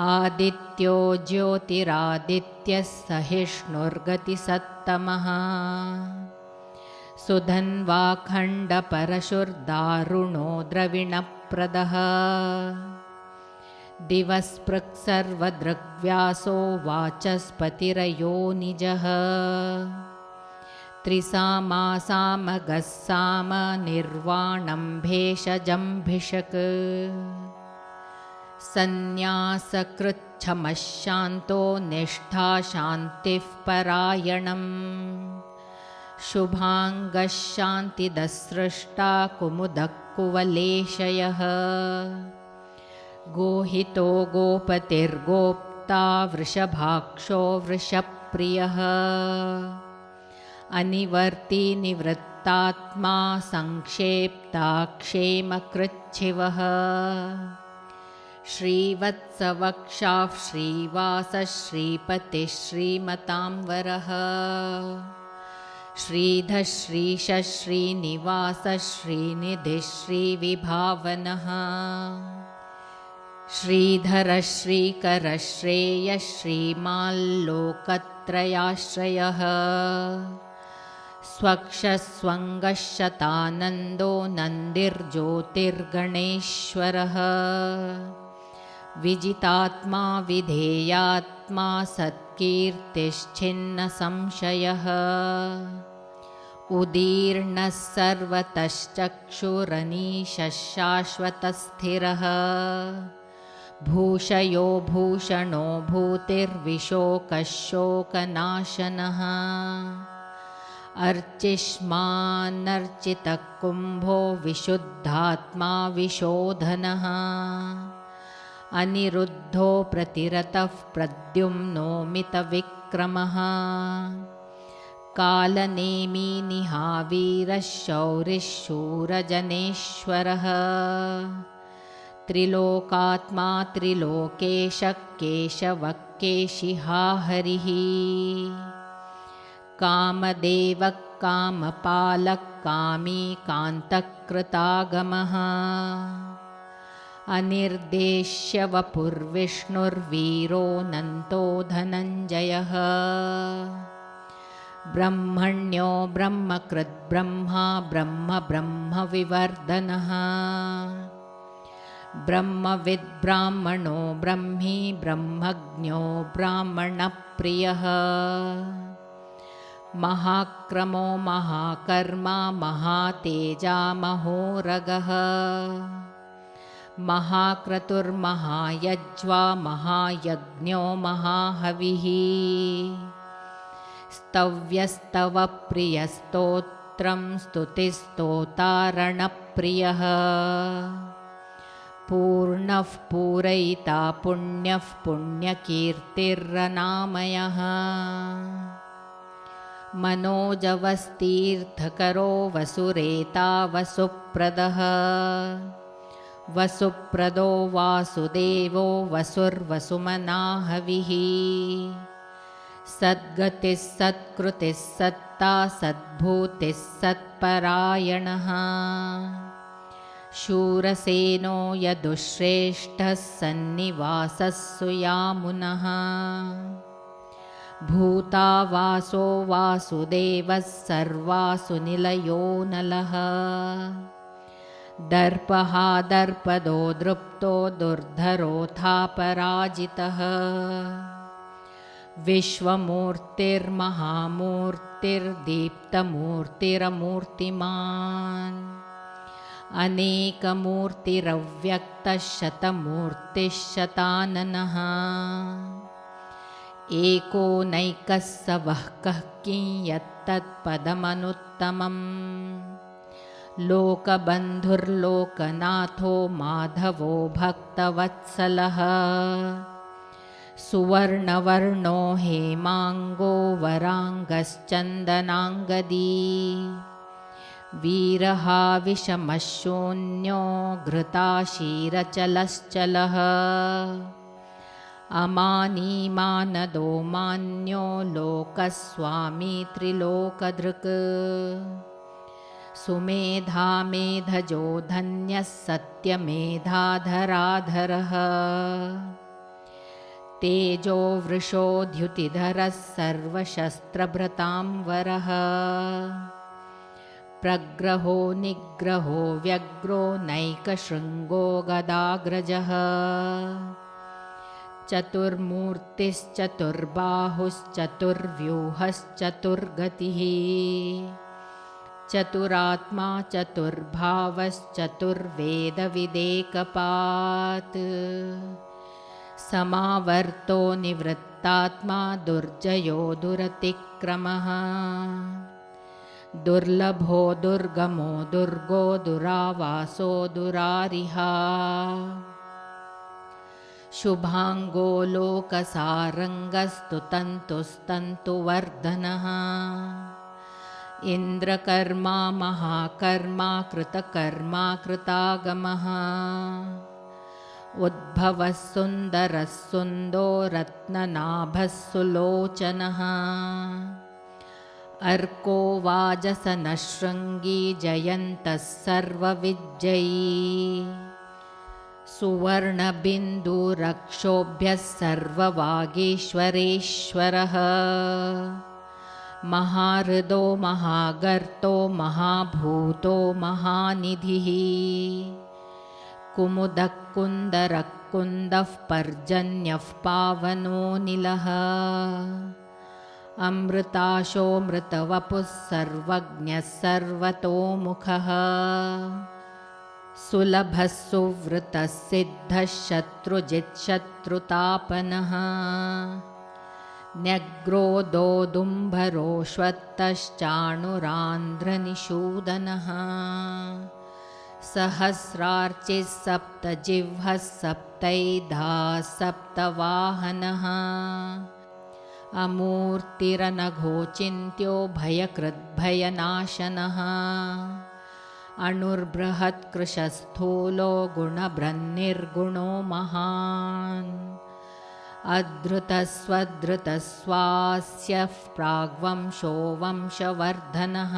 आदित्यो ज्योतिरादित्यः सहिष्णुर्गतिसत्तमः सुधन्वाखण्डपरशुर्दारुणो द्रविणप्रदः दिवस्पृक्सर्वदृग्व्यासो वाचस्पतिरयोनिजः त्रिसामासामगः साम निर्वाणं भेषजम्भिषक् सन्न्यासकृच्छमः शान्तो निष्ठा शान्तिः परायणम् शुभाङ्गः शान्तिदस्सृष्टा कुमुदः कुवलेशयः गोहितो गोपतिर्गोप्ता वृषभाक्षो वृषप्रियः अनिवर्ती निवृत्तात्मा संक्षेप्ता क्षेमकृच्छिवः श्रीवत्सवक्षाः श्रीवासः श्रीपतिः श्रीमतांवरः श्रीधः श्रीशः श्रीनिवासः श्रीनिधिः श्रीविभावनः श्रीधरः श्रीकरः श्रेयः श्रीमाल्लोकत्रयाश्रयः स्वक्षस्वङ्गः शतानन्दो नन्दिर्ज्योतिर्गणेश्वरः विजितात्मा विधेयात्मा सत्कीर्तिश्छिन्नसंशयः उदीर्णः सर्वतश्चक्षुरनीशः शाश्वतस्थिरः भूषयो भूषणो भूतिर्विशोकः शोकनाशनः अर्चिष्मानर्चितः कुम्भो विशुद्धात्मा विशोधनः अनिरुद्धो प्रतिरतः प्रद्युम्नो मितविक्रमः कालनेमी निहावीरः शौरिः शूरजनेश्वरः त्रिलोकात्मा त्रिलोकेशः केशवः केशिहा हरिः कामदेवः कामपालः कामी कान्तकृतागमः अनिर्देश्य वपुर्विष्णुर्वीरोऽनन्तो धनञ्जयः ब्रह्मण्यो ब्रह्मकृद्ब्रह्मा ब्रह्म ब्रह्मविवर्धनः ब्रह्मविद्ब्राह्मणो ब्रह्मी ब्रह्मज्ञो ब्राह्मणप्रियः महाक्रमो महाकर्मा महातेजा महोरगः महाक्रतुर्महायज्वा महायज्ञो महाहविः स्तव्यस्तवप्रियस्तोत्रं स्तुतिस्तोतारणप्रियः पूर्णः पूरयिता पुण्यः पुण्यकीर्तिरनामयः मनोजवस्तीर्थकरो वसुरेता वसुप्रदः वसुप्रदो वासुदेवो वसुर्वसुमनाहविः सद्गतिः सत्कृतिः सत्ता सद्भूतिः सत्परायणः शूरसेनो यदुश्रेष्ठः सन्निवासः सुयामुनः भूतावासो वासुदेवः सर्वासु निलयो नलः दर्पहा दर्पदो दृप्तो दुर्धरोऽथापराजितः विश्वमूर्तिर्महामूर्तिर्दीप्तमूर्तिरमूर्तिमान् अनेकमूर्तिरव्यक्तः शतमूर्तिः शताननः एकोनैकः स वः कः कियत्तत्पदमनुत्तमम् लोकबन्धुर्लोकनाथो माधवो भक्तवत्सलः सुवर्णवर्णो हेमाङ्गो वराङ्गश्चन्दनाङ्गदी वीरहाविषमशून्यो घृताशीरचलश्चलः अमानीमानदो मान्यो लोकस्वामी त्रिलोकधृक् सुमेधा मेधजो धन्यः सत्यमेधाधराधरः तेजो वृषोद्युतिधरः सर्वशस्त्रभृतांवरः प्रग्रहो निग्रहो व्यग्रो नैकशृङ्गो गदाग्रजः चतुर्मूर्तिश्चतुर्बाहुश्चतुर्व्यूहश्चतुर्गतिः चतुरात्मा चतुर्भावश्चतुर्वेदविदेकपात् समावर्तो निवृत्तात्मा दुर्जयो दुरतिक्रमः दुर्लभो दुर्गमो दुर्गो दुरावासो दुरारिहा शुभाङ्गो लोकसारङ्गस्तुतन्तुस्तन्तुवर्धनः इन्द्रकर्मा महाकर्मा कृतकर्मा कृतागमः उद्भवः सुन्दरः सुन्दो रत्ननाभः सुलोचनः अर्को वाजसनः शृङ्गी जयन्तः सर्वविज्जयी सुवर्णबिन्दुरक्षोभ्यः सर्ववागीश्वरेश्वरः महाहृदो महागर्तो महाभूतो महानिधिः कुमुदः कुन्दरः कुन्दः पर्जन्यः पावनोऽनिलः अमृताशोऽमृतवपुः सर्वज्ञः सर्वतोमुखः सुलभः सुवृतः सिद्धः शत्रुजित्शत्रुतापनः न्यग्रोदोदुम्बरोऽश्वत्थश्चाणुरान्ध्रनिषूदनः सहस्रार्चिः सप्तजिह्वः सप्तैधाः सप्तवाहनः अमूर्तिरनघोचिन्त्यो भयकृद्भयनाशनः अणुर्बृहत्कृशस्थूलो गुणभ्रन्निर्गुणो महान् अधृतस्वधृतस्वास्यः प्राग्वंशो वंशवर्धनः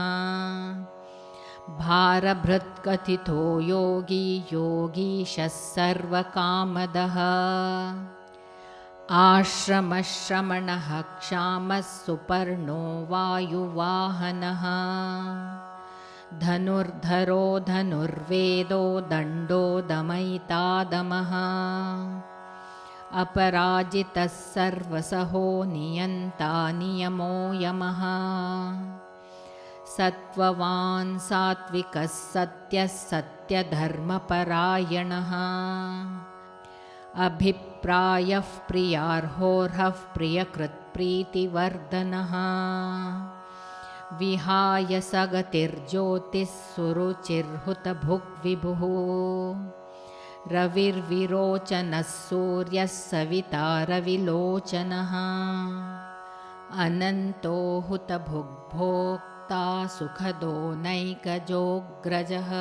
भारभृत्कथितो योगी योगीशः सर्वकामदः आश्रमश्रमणः क्षामः सुपर्णो वायुवाहनः धनुर्धरो धनुर्वेदो दण्डो दमयितादमः अपराजितः सर्वसहो नियन्ता नियमो यमः सत्त्ववान् सात्विकः सत्यः सत्यधर्मपरायणः अभिप्रायः प्रियार्होर्हः प्रियकृत्प्रीतिवर्धनः विहाय सगतिर्ज्योतिः सुरुचिर्हुतभुग्विभुः रविर्विरोचनः सूर्यः सविता रविलोचनः अनन्तो हुतभुग्भोक्ता सुखदो नैकजोऽग्रजः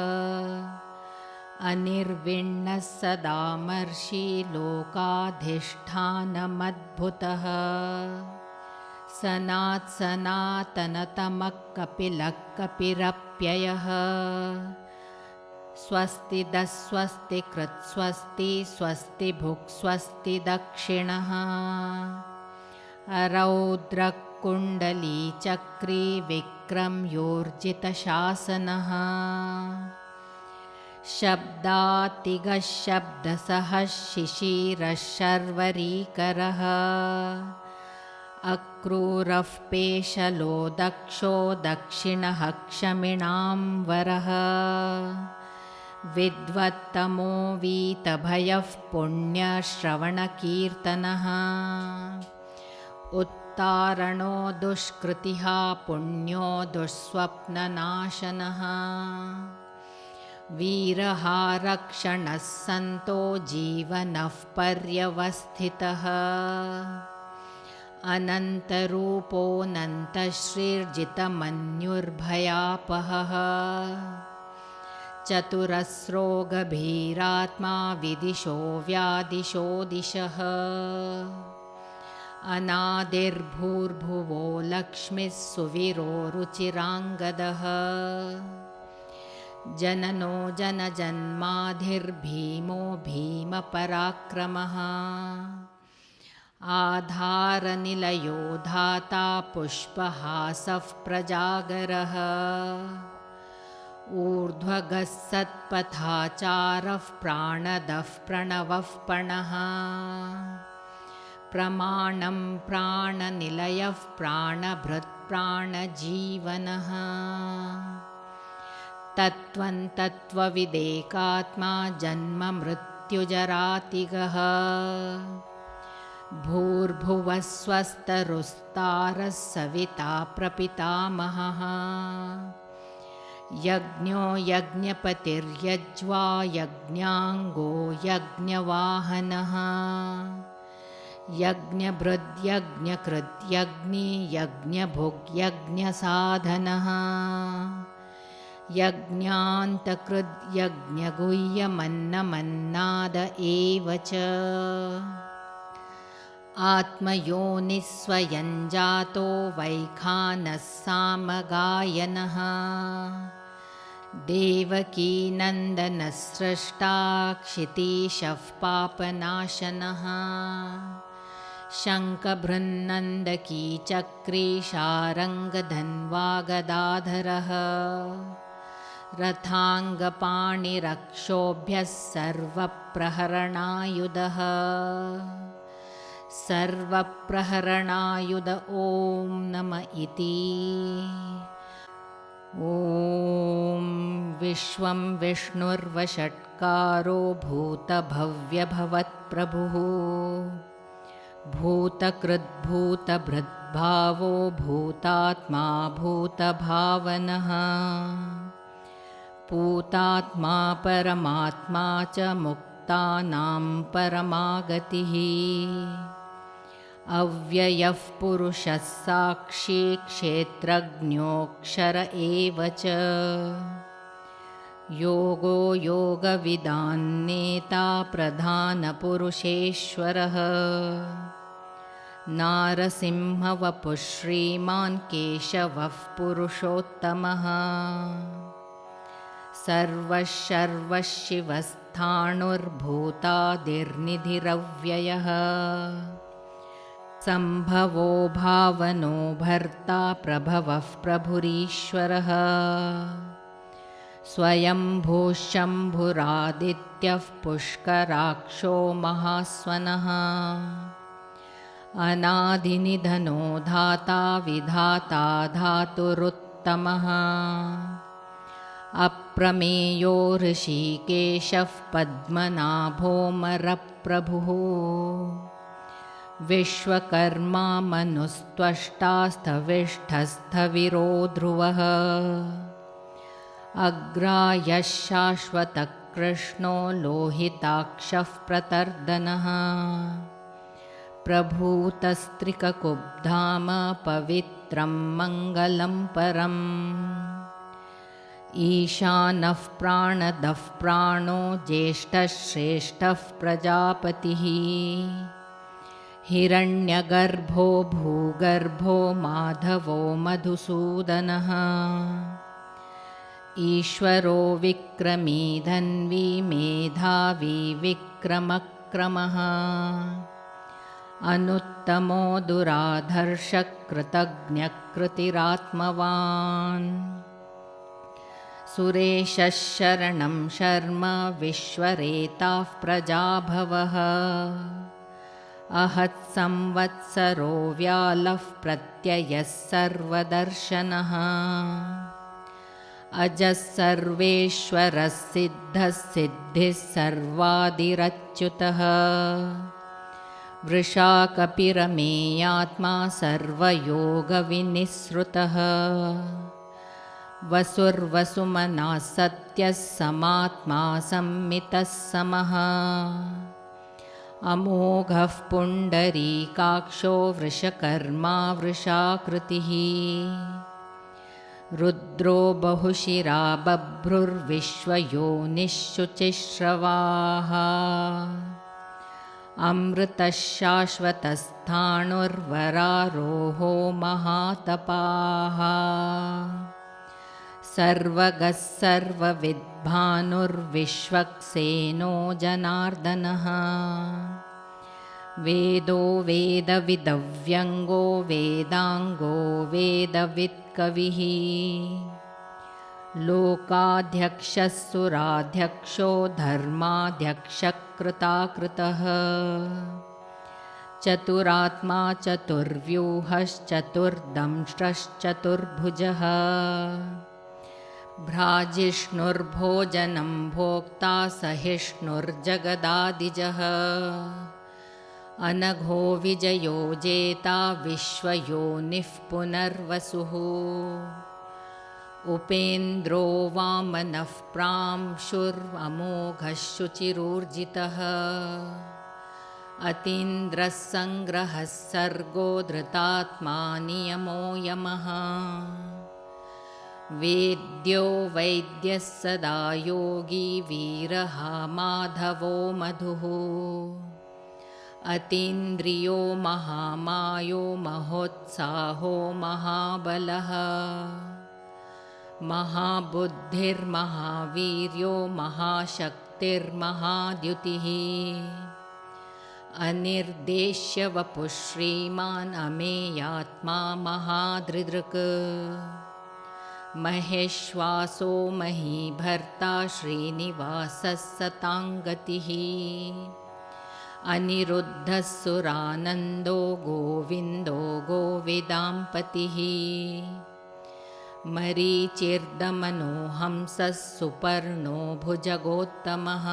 अनिर्विण्णः सदामर्षि लोकाधिष्ठानमद्भुतः सनात् सनातनतमः कपिलः कपिरप्ययः स्वस्ति दस्वस्ति कृत्स्वस्ति स्वस्ति भुक् स्वस्ति दक्षिणः रौद्रकुण्डली चक्री विक्रम्योर्जितशासनः शब्दातिगः शब्दसः शिशिरः शर्वरीकरः अक्रूरः पेशलो दक्षो दक्षिणः क्षमिणाम्बरः विद्वत्तमो वीतभयः पुण्यश्रवणकीर्तनः उत्तारणो दुष्कृतिः पुण्यो दुःस्वप्ननाशनः वीरहारक्षणः सन्तो जीवनः पर्यवस्थितः अनन्तरूपोऽनन्तश्रीर्जितमन्युर्भयापहः चतुरस्रो गभीरात्मा विदिशो व्यादिशो दिशः अनादिर्भूर्भुवो लक्ष्मीः सुवीरो रुचिराङ्गदः जननो जनजन्माधिर्भीमो भीमपराक्रमः आधारनिलयो धाता पुष्पहासः प्रजागरः ऊर्ध्वगः सत्पथाचारः प्राणदः प्रणवः पणः प्रमाणं प्राणनिलयः प्राणभृत् प्राणजीवनः तत्त्वं तत्त्वविदेकात्मा जन्ममृत्युजरातिगः भूर्भुवः स्वस्तरुस्तारः सविता प्रपितामहः यज्ञो यज्ञपतिर्यज्वा यज्ञाङ्गो यज्ञवाहनः यज्ञभृद्यज्ञकृद्यज्ञी यज्ञभुग्यज्ञसाधनः यज्ञान्तकृद्यज्ञगुह्यमन्नमन्नाद एव च आत्मयोनिस्वयं जातो वैखानः सामगायनः देवकीनन्दनः स्रष्टा क्षितीशः पापनाशनः शङ्खभृन्नन्दकी चक्री शारङ्गधन्वा गदाधरः रथाङ्गपाणिरक्षोभ्यः सर्वप्रहरणायुधः सर्वप्रहरणायुध ॐ नम इति ॐ विश्वं विष्णुर्वषट्कारो भूतभव्यभवत्प्रभुः भूतकृद्भूतभृद्भावो भूतात्मा भूतभावनः पूतात्मा परमात्मा च मुक्तानां परमागतिः अव्ययः पुरुषः साक्षी क्षेत्रज्ञोऽक्षर एव च योगो योगविदान्नेता प्रधानपुरुषेश्वरः नारसिंहवपुः श्रीमान् केशवः पुरुषोत्तमः सर्वः शिवस्थाणुर्भूतादिर्निधिरव्ययः सम्भवो भावनो भर्ता प्रभवः प्रभुरीश्वरः स्वयंभूः शम्भुरादित्यः पुष्कराक्षो महास्वनः अनादिनिधनो धाता विधाता धातुरुत्तमः अप्रमेयो ऋषिकेशः पद्मनाभोऽमरप्रभुः विश्वकर्मा मनुस्त्वष्टास्थविष्ठस्थविरो ध्रुवः अग्रायः शाश्वतकृष्णो लोहिताक्षः प्रतर्दनः प्रभूतस्त्रिककुब्धाम पवित्रं मङ्गलं परम् ईशानः प्राणदः प्राणो ज्येष्ठः श्रेष्ठः प्रजापतिः हिरण्यगर्भो भूगर्भो माधवो मधुसूदनः ईश्वरो विक्रमी धन्वी मेधावी विक्रमक्रमः अनुत्तमो दुराधर्षकृतज्ञकृतिरात्मवान् सुरेशः शरणं शर्म विश्वरेताः प्रजाभवः अहत्संवत्सरो व्यालः प्रत्ययः सर्वदर्शनः अजः सर्वेश्वरः सिद्धः सिद्धिः सर्वादिरच्युतः वृषा कपिरमेयात्मा सर्वयोगविनिःसृतः वसुर्वसुमनः सत्यः समात्मा संमितः समः अमोघः पुण्डरीकाक्षो वृषकर्मा वृषाकृतिः रुद्रो बहुशिरा बभ्रुर्विश्वयोनिःशुचिश्रवाः अमृतः शाश्वतस्थाणुर्वरारोहो महातपाः सर्वगः सर्वविद्भानुर्विश्वक्सेनो जनार्दनः वेदो वेदविदव्यङ्गो वेदाङ्गो वेदवित्कविः लोकाध्यक्षः सुराध्यक्षो धर्माध्यक्षकृताकृतः चतुरात्मा चतुर्व्यूहश्चतुर्दंष्ट्रश्चतुर्भुजः भ्राजिष्णुर्भोजनं भोक्ता सहिष्णुर्जगदादिजः अनघो विजयो जेता विश्वयोनिः पुनर्वसुः उपेन्द्रो वामनः प्रांशुरमोघः शुचिरूर्जितः अतीन्द्रः सङ्ग्रहः सर्गो धृतात्मा नियमो यमः वेद्यो वैद्यः सदा योगी वीरः माधवो मधुः अतीन्द्रियो महामायो महोत्साहो महाबलः महाबुद्धिर्महावीर्यो महाशक्तिर्महाद्युतिः अनिर्देश्य वपुः श्रीमान् अमेयात्मा महादृदृक् महेश्वासो महीभर्ता श्रीनिवासः सताङ्गतिः अनिरुद्धः सुरानन्दो गोविन्दो गोविदाम्पतिः मरीचिर्दमनो हंसः सुपर्णो भुजगोत्तमः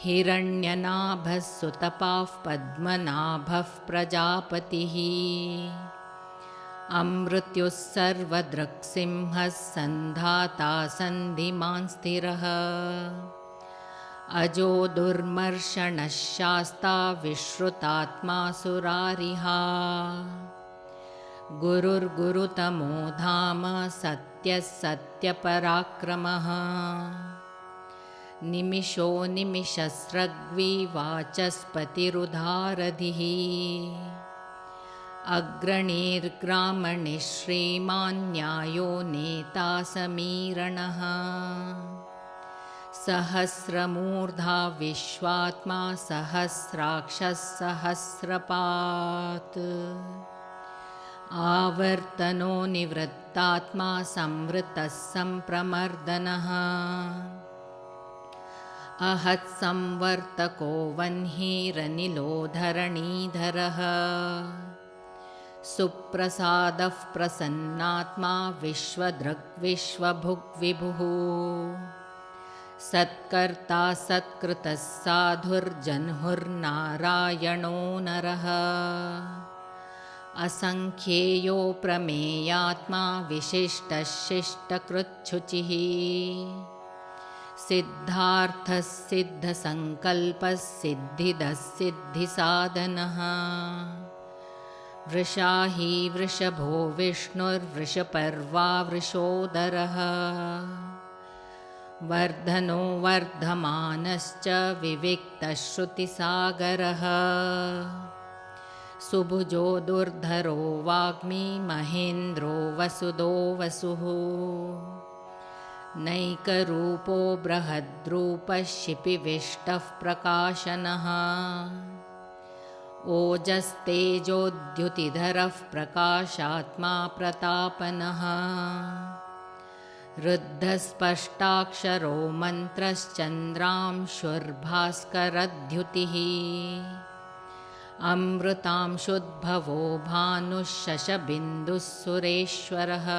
हिरण्यनाभः सुतपाः पद्मनाभः प्रजापतिः अमृत्युः सर्वदृक्सिंहः सन्धाता सन्धिमान् स्थिरः अजो दुर्मर्षणः शास्ता विश्रुतात्मा सुरारिहा गुरुर्गुरुतमो धाम सत्यः सत्यपराक्रमः निमिषो निमिषस्रग्वी वाचस्पतिरुधारधिः अग्रणीर्ग्रामणिः श्रीमान् न्यायो नेता समीरणः सहस्रमूर्धा विश्वात्मा सहस्राक्षः सहस्रपात् आवर्तनो निवृत्तात्मा संवृतः सम्प्रमर्दनः अहत्संवर्तको वह्निरनिलो धरणीधरः सुप्रसादः प्रसन्नात्मा विश्वदृग्विश्वभुग्विभुः सत्कर्ता सत्कृतः साधुर्जह्नुर्नारायणो नरः असंख्येयो प्रमेयात्मा विशिष्टः शिष्टकृच्छुचिः सिद्धार्थः सिद्धसङ्कल्पः सिद्धिदः सिद्धिसाधनः वृषाही वृषभो विष्णुर्वृषपर्वा वृषोदरः वर्धनो वर्धमानश्च विविक्तः श्रुतिसागरः सुभुजो दुर्धरो वाग्मी महेन्द्रो वसुदो वसुः नैकरूपो बृहद्रूपः शिपिविष्टः प्रकाशनः ओजस्तेजोद्युतिधरः प्रकाशात्मा प्रतापनः रुद्धस्पष्टाक्षरो मन्त्रश्चन्द्रांशुर्भास्करद्युतिः अमृतांशुद्भवो भानुः शशबिन्दुः सुरेश्वरः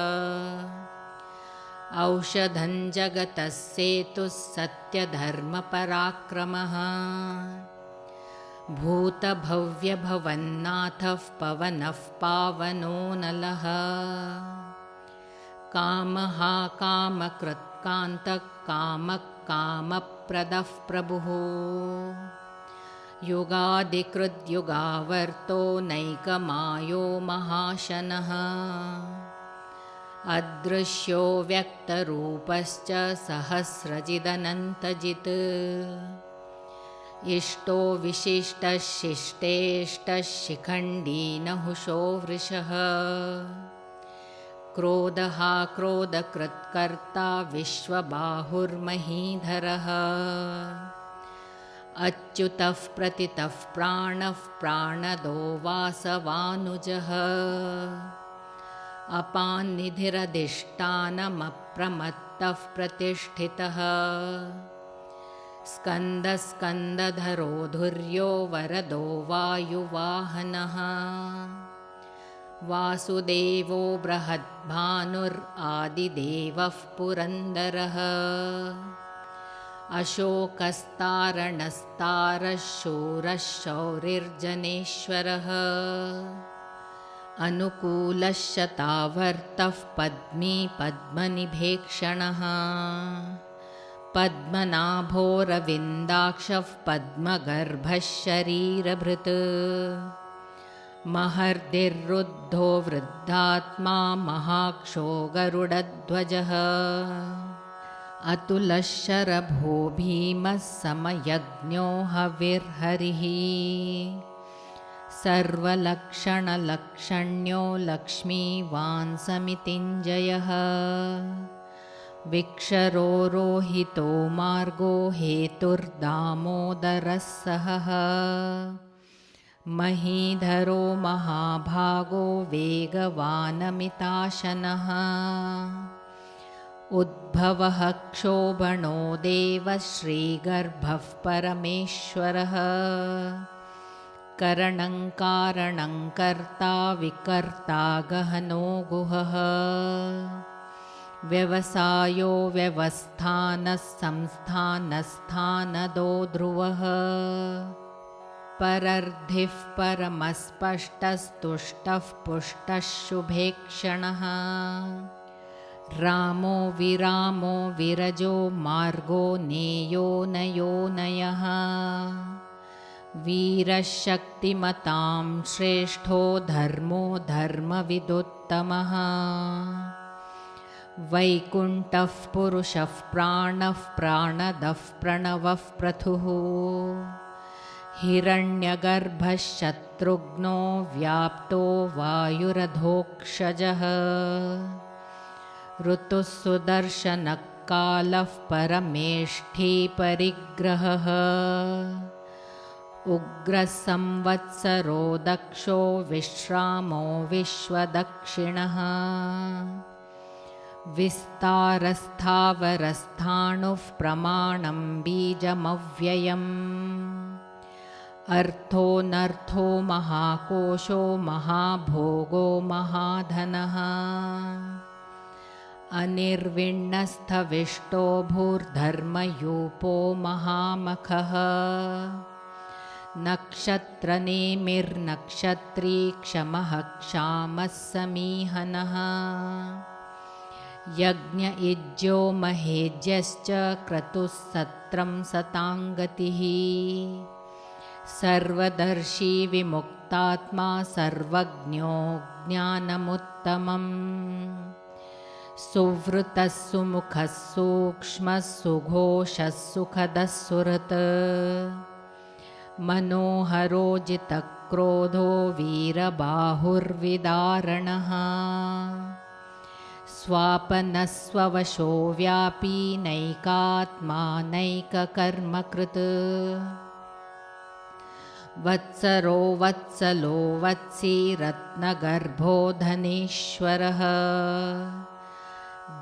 औषधं जगतः सेतुः सत्यधर्मपराक्रमः भूतभव्यभवन्नाथः पवनः पावनो नलः कामः कामकृत्कान्तः कामः कामप्रदः प्रभुः युगादिकृद्युगावर्तो नैकमायो महाशनः अदृश्यो व्यक्तरूपश्च सहस्रजिदनन्तजित् इष्टो विशिष्टः शिष्टेष्टः शिखण्डी नहुषो वृषः क्रोधः क्रोधकृत्कर्ता विश्वबाहुर्महीधरः अच्युतः प्रतितः प्राणः प्राणदो वासवानुजः अपान्निधिरधिष्ठानमप्रमत्तः प्रतिष्ठितः स्कन्दस्कन्दधरो धुर्यो वरदो वायुवाहनः वासुदेवो बृहद्भानुरादिदेवः पुरन्दरः अशोकस्तारणस्तारः शूरः शौरिर्जनेश्वरः अनुकूलः शतावर्तः पद्मी पद्मनिभेक्षणः पद्मनाभोरविन्दाक्षः पद्मगर्भः शरीरभृत् महर्दिरुद्धो वृद्धात्मा महाक्षो गरुडध्वजः अतुलः शरभो भीमः समयज्ञो हविर्हरिः सर्वलक्षणलक्षण्यो लक्ष्मीवान् समितिञ्जयः विक्षरो रोहितो मार्गो हेतुर्दामोदरः सहः महीधरो महाभागो वेगवानमिताशनः उद्भवः क्षोभणो देवः श्रीगर्भः परमेश्वरः करणं कारणं कर्ता विकर्ता गहनो गुहः व्यवसायो व्यवस्थानः संस्थानस्थानदो ध्रुवः परर्धिः परमस्पष्टस्तुष्टः पुष्टः शुभेक्षणः रामो विरामो विरजो मार्गो नेयो नयो नयः वीरः शक्तिमतां श्रेष्ठो धर्मो धर्मविदुत्तमः वैकुण्ठः पुरुषः प्राणः प्राणदः प्रणवः पृथुः हिरण्यगर्भः शत्रुघ्नो व्याप्तो वायुरधोक्षजः ऋतुः सुदर्शनः कालः परमेष्ठी परिग्रहः उग्रः संवत्सरो दक्षो विश्रामो विश्वदक्षिणः विस्तारस्थावरस्थाणुः प्रमाणं बीजमव्ययम् अर्थोऽनर्थो महाकोशो महाभोगो महाधनः अनिर्विण्णस्थविष्टो भूर्धर्मयूपो महामखः नक्षत्रनेमिर्नक्षत्री क्षमः क्षामः समीहनः यज्ञ इज्यो महेज्यश्च क्रतुः सत्रं सताङ्गतिः सर्वदर्शी विमुक्तात्मा सर्वज्ञो ज्ञानमुत्तमम् सुवृतः सुमुखः सूक्ष्मः सुघोषः सुखदः सुहृत् मनोहरो जितक्रोधो वीरबाहुर्विदारणः स्वापनस्ववशो व्यापी नैकात्मा नैककर्मकृत् वत्सरो वत्सलो वत्सी रत्नगर्भो धनेश्वरः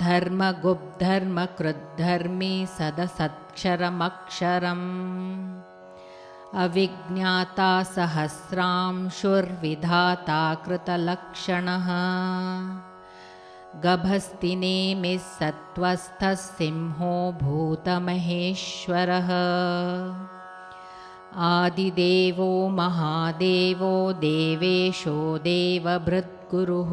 धर्मगुप्धर्मकृद्धर्मी सदसत्क्षरमक्षरम् अविज्ञाता सहस्रांशुर्विधाता कृतलक्षणः गभस्तिनेमिः सत्त्वस्थः सिंहो भूतमहेश्वरः आदिदेवो महादेवो देवेशो देवभृद्गुरुः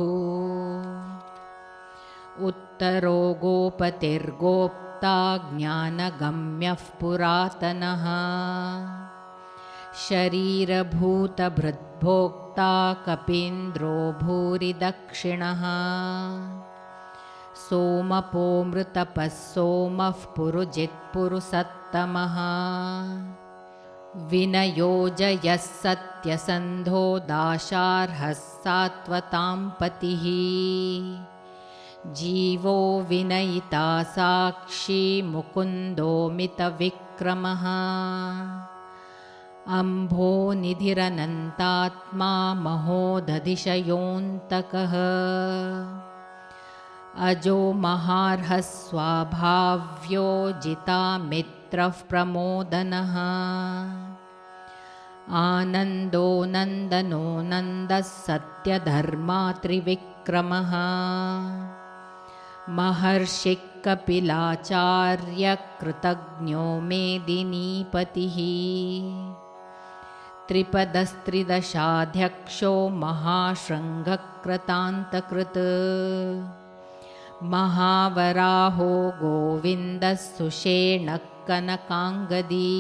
उत्तरो गोपतिर्गोप्ता ज्ञानगम्यः पुरातनः शरीरभूतभृद्भोक्ता कपीन्द्रो भूरिदक्षिणः सोमपोमृतपः सोमः पुरुजित्पुरुषत्तमः विनयोजयः सत्यसन्धो दाशार्हः सात्वतां पतिः जीवो विनयिता साक्षी मुकुन्दोमितविक्रमः अम्भोनिधिरनन्तात्मा महोदधिशयोऽन्तकः अजो महार्हः स्वाभाव्यो जितामित्रः प्रमोदनः आनन्दो नन्दनो नन्दः सत्यधर्मा त्रिविक्रमः महर्षिः कपिलाचार्यः कृतज्ञो मेदिनीपतिः त्रिपदस्त्रिदशाध्यक्षो महाशृङ्गक्रतान्तकृत् महावराहो गोविन्दः सुषेणः कनकाङ्गदी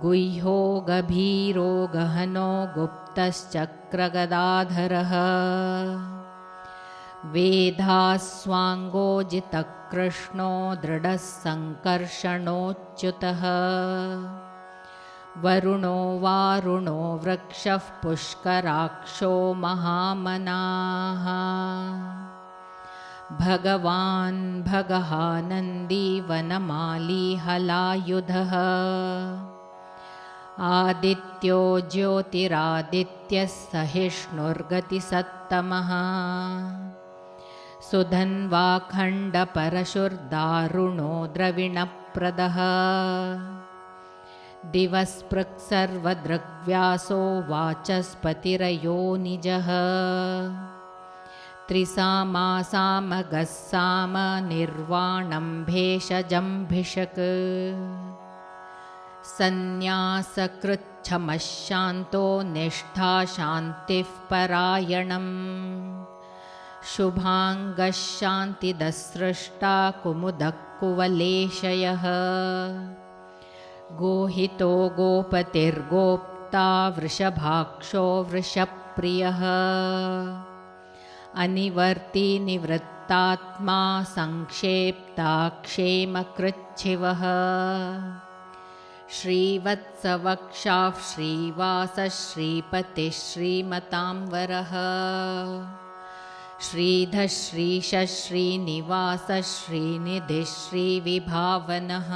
गुह्यो गभीरो गहनो गुप्तश्चक्रगदाधरः वेदास्वाङ्गोजितकृष्णो दृढः सङ्कर्षणोच्युतः वरुणो वारुणो वृक्षः पुष्कराक्षो महामनाः भगवान् भगहानन्दी वनमाली हलायुधः आदित्यो ज्योतिरादित्यः सहिष्णुर्गतिसत्तमः सुधन्वाखण्डपरशुर्दारुणो द्रविणप्रदः दिवस्पृक् सर्वदृग्व्यासो वाचस्पतिरयो निजः त्रिसामासामगः साम निर्वाणं भेषजम्भिषक् सन्न्यासकृच्छमः शान्तो निष्ठा शान्तिः परायणम् शुभाङ्गः शान्तिदसृष्टा कुमुदः कुवलेशयः गोहितो गोपतिर्गोप्ता वृषभाक्षो वृषप्रियः अनिवर्ती निवृत्तात्मा संक्षेप्ता क्षेमकृच्छिवः श्रीवत्सवक्षाः श्रीवासः श्रीपतिः श्रीमतांवरः श्रीधः श्रीशः श्रीनिवासः श्रीनिधिः श्रीविभावनः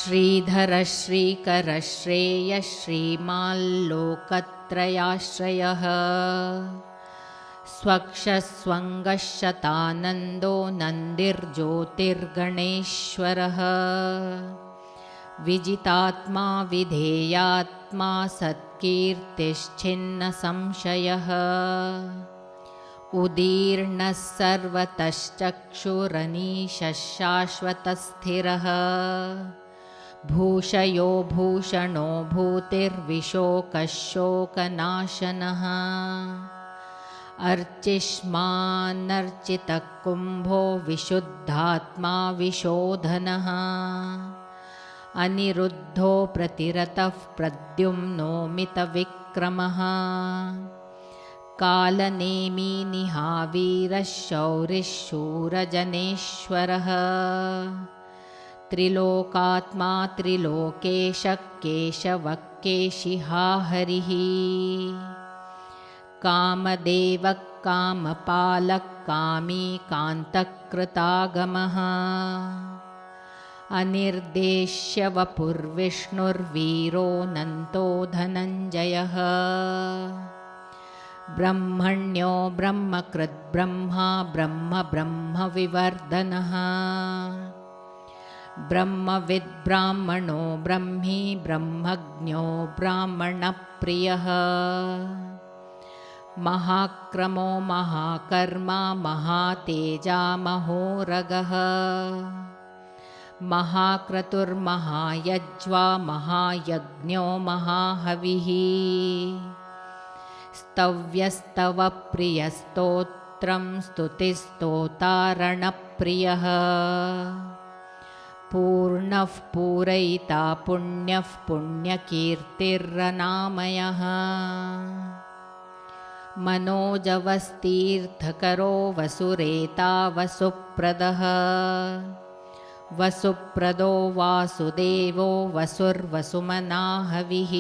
श्रीधरः श्रीकरः श्रेयः श्रीमाल्लोकत्रयाश्रयः स्वक्षः स्वङ्गः शतानन्दो नन्दिर्ज्योतिर्गणेश्वरः विजितात्मा विधेयात्मा सत्कीर्तिश्छिन्नसंशयः उदीर्णः सर्वतश्चक्षुरनीशः शाश्वतस्थिरः भूषयो भूषणो भूतिर्विशोकः शोकनाशनः अर्चिष्मान्नर्चितः कुम्भो विशुद्धात्मा विशोधनः अनिरुद्धो प्रतिरतः प्रद्युम्नो मितविक्रमः कालनेमी निहावीरः शौरिः शूरजनेश्वरः त्रिलोकात्मा त्रिलोकेशः केशवः केशिहा हरिः कामदेवः कामपालः कामी कान्तकृतागमः अनिर्देश्य वपुर्विष्णुर्वीरोऽनन्तो धनञ्जयः ब्रह्मण्यो ब्रह्मकृद्ब्रह्मा ब्रह्म ब्रह्मविवर्धनः ब्रह्मविद्ब्राह्मणो ब्रह्मी ब्रह्मज्ञो ब्राह्मणप्रियः महाक्रमो महाकर्मा महातेजा महोरगः महाक्रतुर्महायज्वा महायज्ञो महाहविः स्तव्यस्तवप्रियस्तोत्रं स्तुतिस्तोतारणप्रियः पूर्णः पूरयिता पुण्यः पुण्यकीर्तिरनामयः मनोजवस्तीर्थकरो वसुरेता वसुप्रदः वसुप्रदो वासुदेवो वसुर्वसुमनाहविः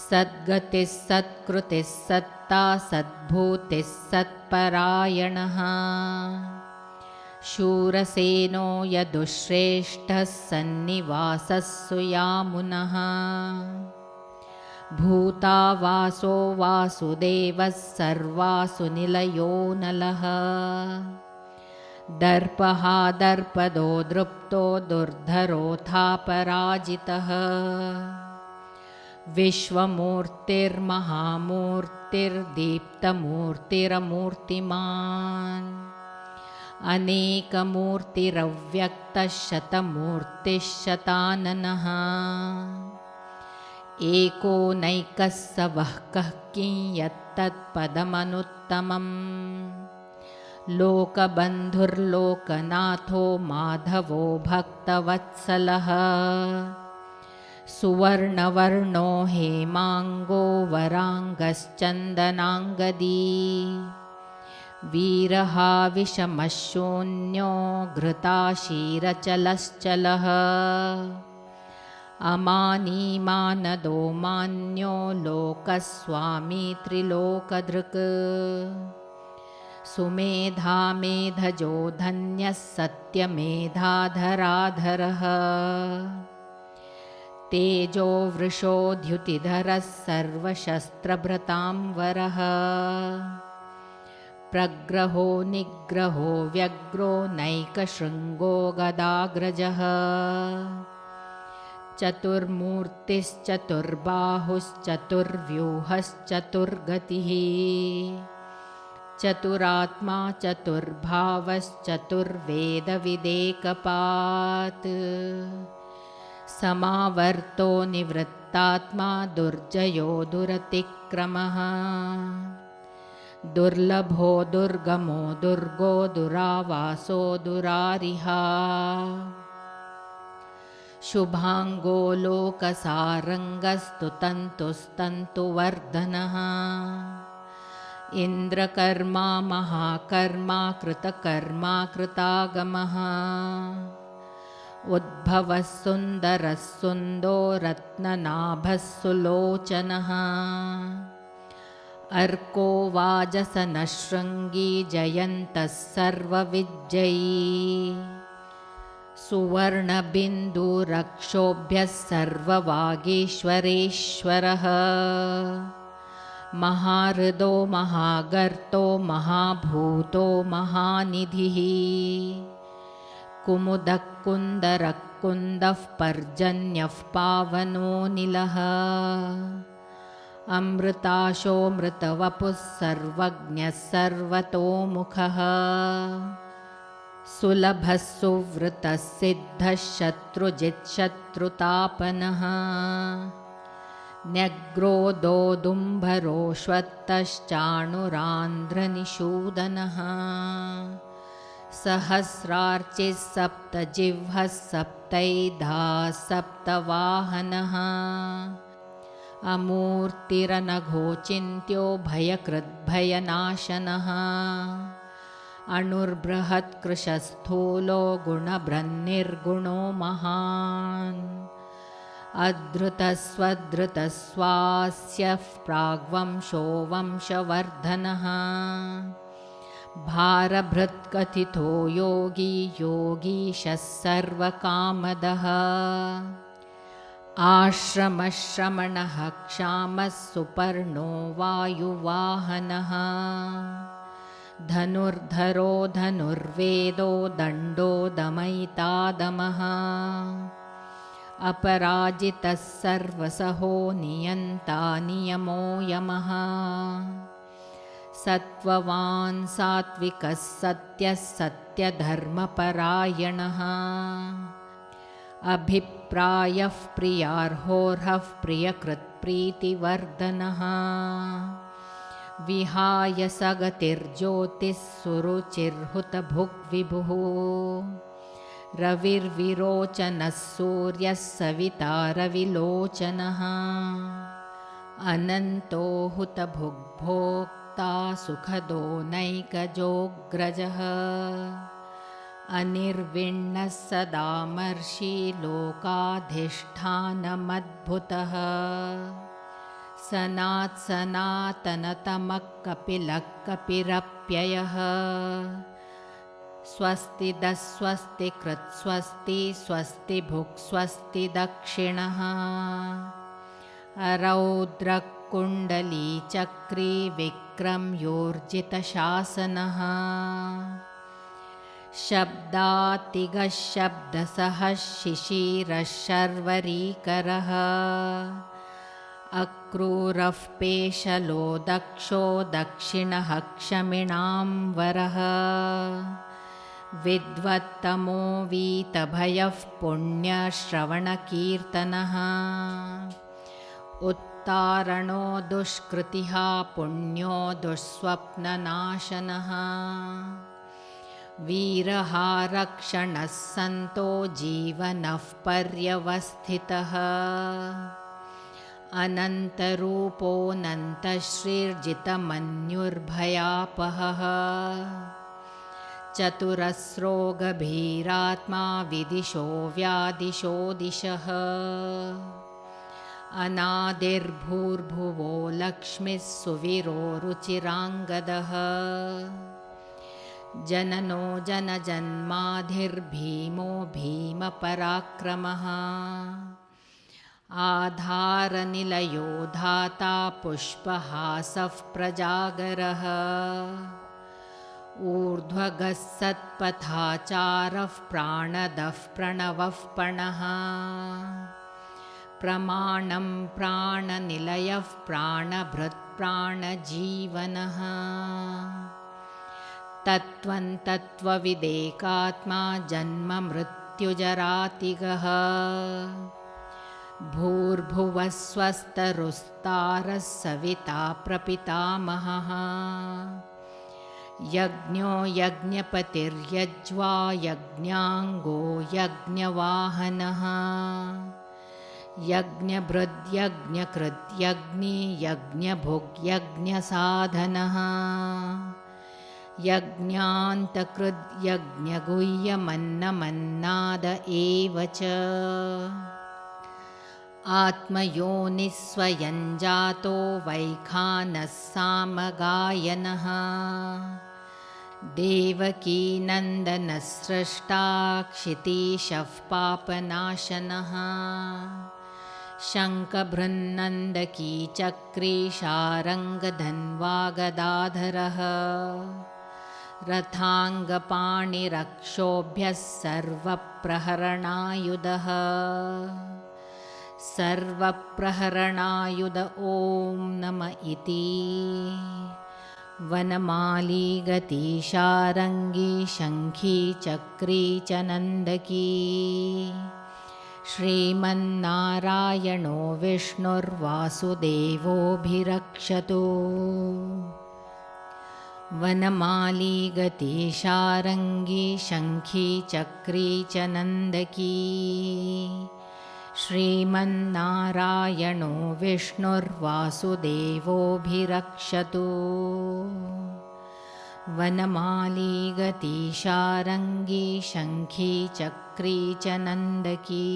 सद्गतिः सत्कृतिः सत्ता सद्भूतिः सत्परायणः शूरसेनो यदुश्रेष्ठः सन्निवासः सुयामुनः भूतावासो वासुदेवः सर्वासुनिलयो नलः दर्पः दर्पदो दृप्तो दुर्धरोऽथापराजितः विश्वमूर्तिर्महामूर्तिर्दीप्तमूर्तिरमूर्तिमान् अनेकमूर्तिरव्यक्तः शतमूर्तिः शताननः एकोनैकः स वः कः किंयत्तत्पदमनुत्तमम् लोकबन्धुर्लोकनाथो माधवो भक्तवत्सलः सुवर्णवर्णो हेमाङ्गो वराङ्गश्चन्दनाङ्गदी वीरहाविषमशून्यो घृताशीरचलश्चलः अमानीमानदो मान्यो लोकस्वामी त्रिलोकधृक् सुमेधामेधजो धन्यः सत्यमेधाधराधरः तेजो वृषोद्युतिधरः सर्वशस्त्रभृतांवरः प्रग्रहो निग्रहो व्यग्रो नैकशृङ्गो गदाग्रजः चतुर्मूर्तिश्चतुर्बाहुश्चतुर्व्यूहश्चतुर्गतिः चतुरात्मा चतुर्भावश्चतुर्वेदविदेकपात् समावर्तो निवृत्तात्मा दुर्जयो दुरतिक्रमः दुर्लभो दुर्गमो दुर्गो दुरावासो दुरारिहा शुभांगो लोकसारङ्गस्तुतन्तुस्तन्तुवर्धनः इन्द्रकर्मा महाकर्मा कृतकर्मा कृतागमः उद्भवः सुन्दरः सुन्दो रत्ननाभः सुलोचनः अर्को वाजसनः शृङ्गी जयन्तः सर्वविज्जयी सुवर्णबिन्दुरक्षोभ्यः सर्ववागीश्वरेश्वरः महाहृदो महागर्तो महाभूतो महानिधिः कुमुदः कुन्दरः कुन्दः पर्जन्यः पावनो निलः अमृताशोऽमृतवपुः सर्वज्ञः सर्वतोमुखः सुलभः सुवृतः सिद्धः शत्रुजित्शत्रुतापनः न्यग्रोदोदुम्बरोऽश्वत्थश्चाणुरान्ध्रनिषूदनः सहस्रार्चिः सप्तजिह्वः सप्तैधाः सप्तवाहनः अमूर्तिरनघोचिन्त्यो भयकृद्भयनाशनः अणुर्बृहत्कृशस्थूलो गुणभ्रन्निर्गुणो महान् अधृतस्वधृतस्वास्यः प्राग्वंशो वंशवर्धनः भारभृत्कथितो योगी योगीशः सर्वकामदः आश्रमश्रमणः क्षामः सुपर्णो वायुवाहनः धनुर्धरो धनुर्वेदो दण्डो दमयिता दमः अपराजितः सर्वसहो नियन्ता नियमो यमः सत्त्ववान् सात्विकः सत्यः सत्यधर्मपरायणः अभिप्रायः प्रियार्होर्हः प्रियकृत्प्रीतिवर्धनः विहाय सगतिर्ज्योतिः सुरुचिर्हुतभुग्विभुः रविर्विरोचनः सूर्यः सविता रविलोचनः अनन्तो हुतभुग्भोक्ता सुखदो नैकजोऽग्रजः अनिर्विण्णः सदामर्षि लोकाधिष्ठानमद्भुतः सनात् सनातनतमः कपिलः कपिरप्ययः स्वस्ति दस्वस्ति कृत्स्वस्ति स्वस्ति भुक् स्वस्ति दक्षिणः रौद्रः कुण्डली चक्री विक्रम्योर्जितशासनः शब्दातिगः शब्दसः शिशिरः शर्वरीकरः अक्रूरः पेशलो दक्षो दक्षिणः क्षमिणाम्बरः विद्वत्तमो वीतभयः पुण्यश्रवणकीर्तनः उत्तारणो दुष्कृतिः पुण्यो दुःस्वप्ननाशनः वीरः रक्षणः सन्तो जीवनः पर्यवस्थितः अनन्तरूपोऽनन्तश्रीर्जितमन्युर्भयापहः चतुरस्रो गभीरात्मा विदिशो व्यादिशो दिशः अनादिर्भूर्भुवो लक्ष्मीः सुवीरो रुचिराङ्गदः जननो जनजन्माधिर्भीमो भीमपराक्रमः आधारनिलयो धाता पुष्पहासः प्रजागरः ऊर्ध्वगः सत्पथाचारः प्राणदः प्रणवः पणः प्रमाणं प्राणनिलयः प्राणभृत् प्राणजीवनः तत्त्वं तत्त्वविदेकात्मा जन्ममृत्युजरातिगः भूर्भुवः स्वस्तरुस्तारः सविता प्रपितामहः यज्ञो यज्ञपतिर्यज्वा यज्ञाङ्गो यज्ञवाहनः यज्ञभृद्यज्ञकृद्यज्ञी यज्ञभुग्यज्ञसाधनः यज्ञान्तकृद्यज्ञगुह्यमन्नमन्नाद एव च आत्मयोनिस्वयं जातो वैखानः सामगायनः देवकीनन्दनः स्रष्टा क्षितीशः पापनाशनः शङ्खभृन्नन्दकी चक्री शारङ्गधन्वा गदाधरः रथाङ्गपाणिरक्षोभ्यः सर्वप्रहरणायुधः सर्वप्रहरणायुध ॐ नम इति वनमाली गती शारङ्गी शङ्खी चक्री च नन्दकी श्रीमन्नारायणो विष्णुर्वासुदेवोऽभिरक्षतु वनमाली गती शारङ्गी शङ्खी चक्री च नन्दकी श्रीमन्नारायणो विष्णुर्वासुदेवोऽभिरक्षतु वनमाली गती शारङ्गी शङ्खी चक्री च नन्दकी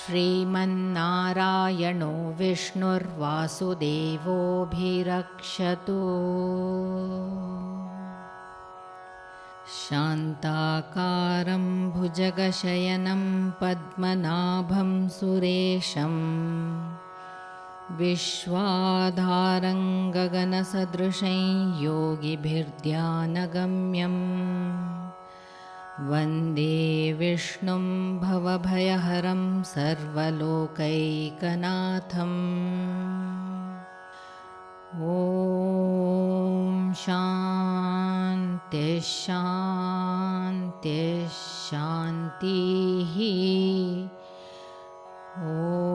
श्रीमन्नारायणो विष्णुर्वासुदेवोऽभिरक्षतु। शान्ताकारं भुजगशयनं पद्मनाभं सुरेशं विश्वाधारं गगनसदृशं योगिभिर्ध्यानगम्यं वन्दे विष्णुं भवभयहरं सर्वलोकैकनाथम्। ॐ शान्तिः शान्तिः शान्तिः। ॐ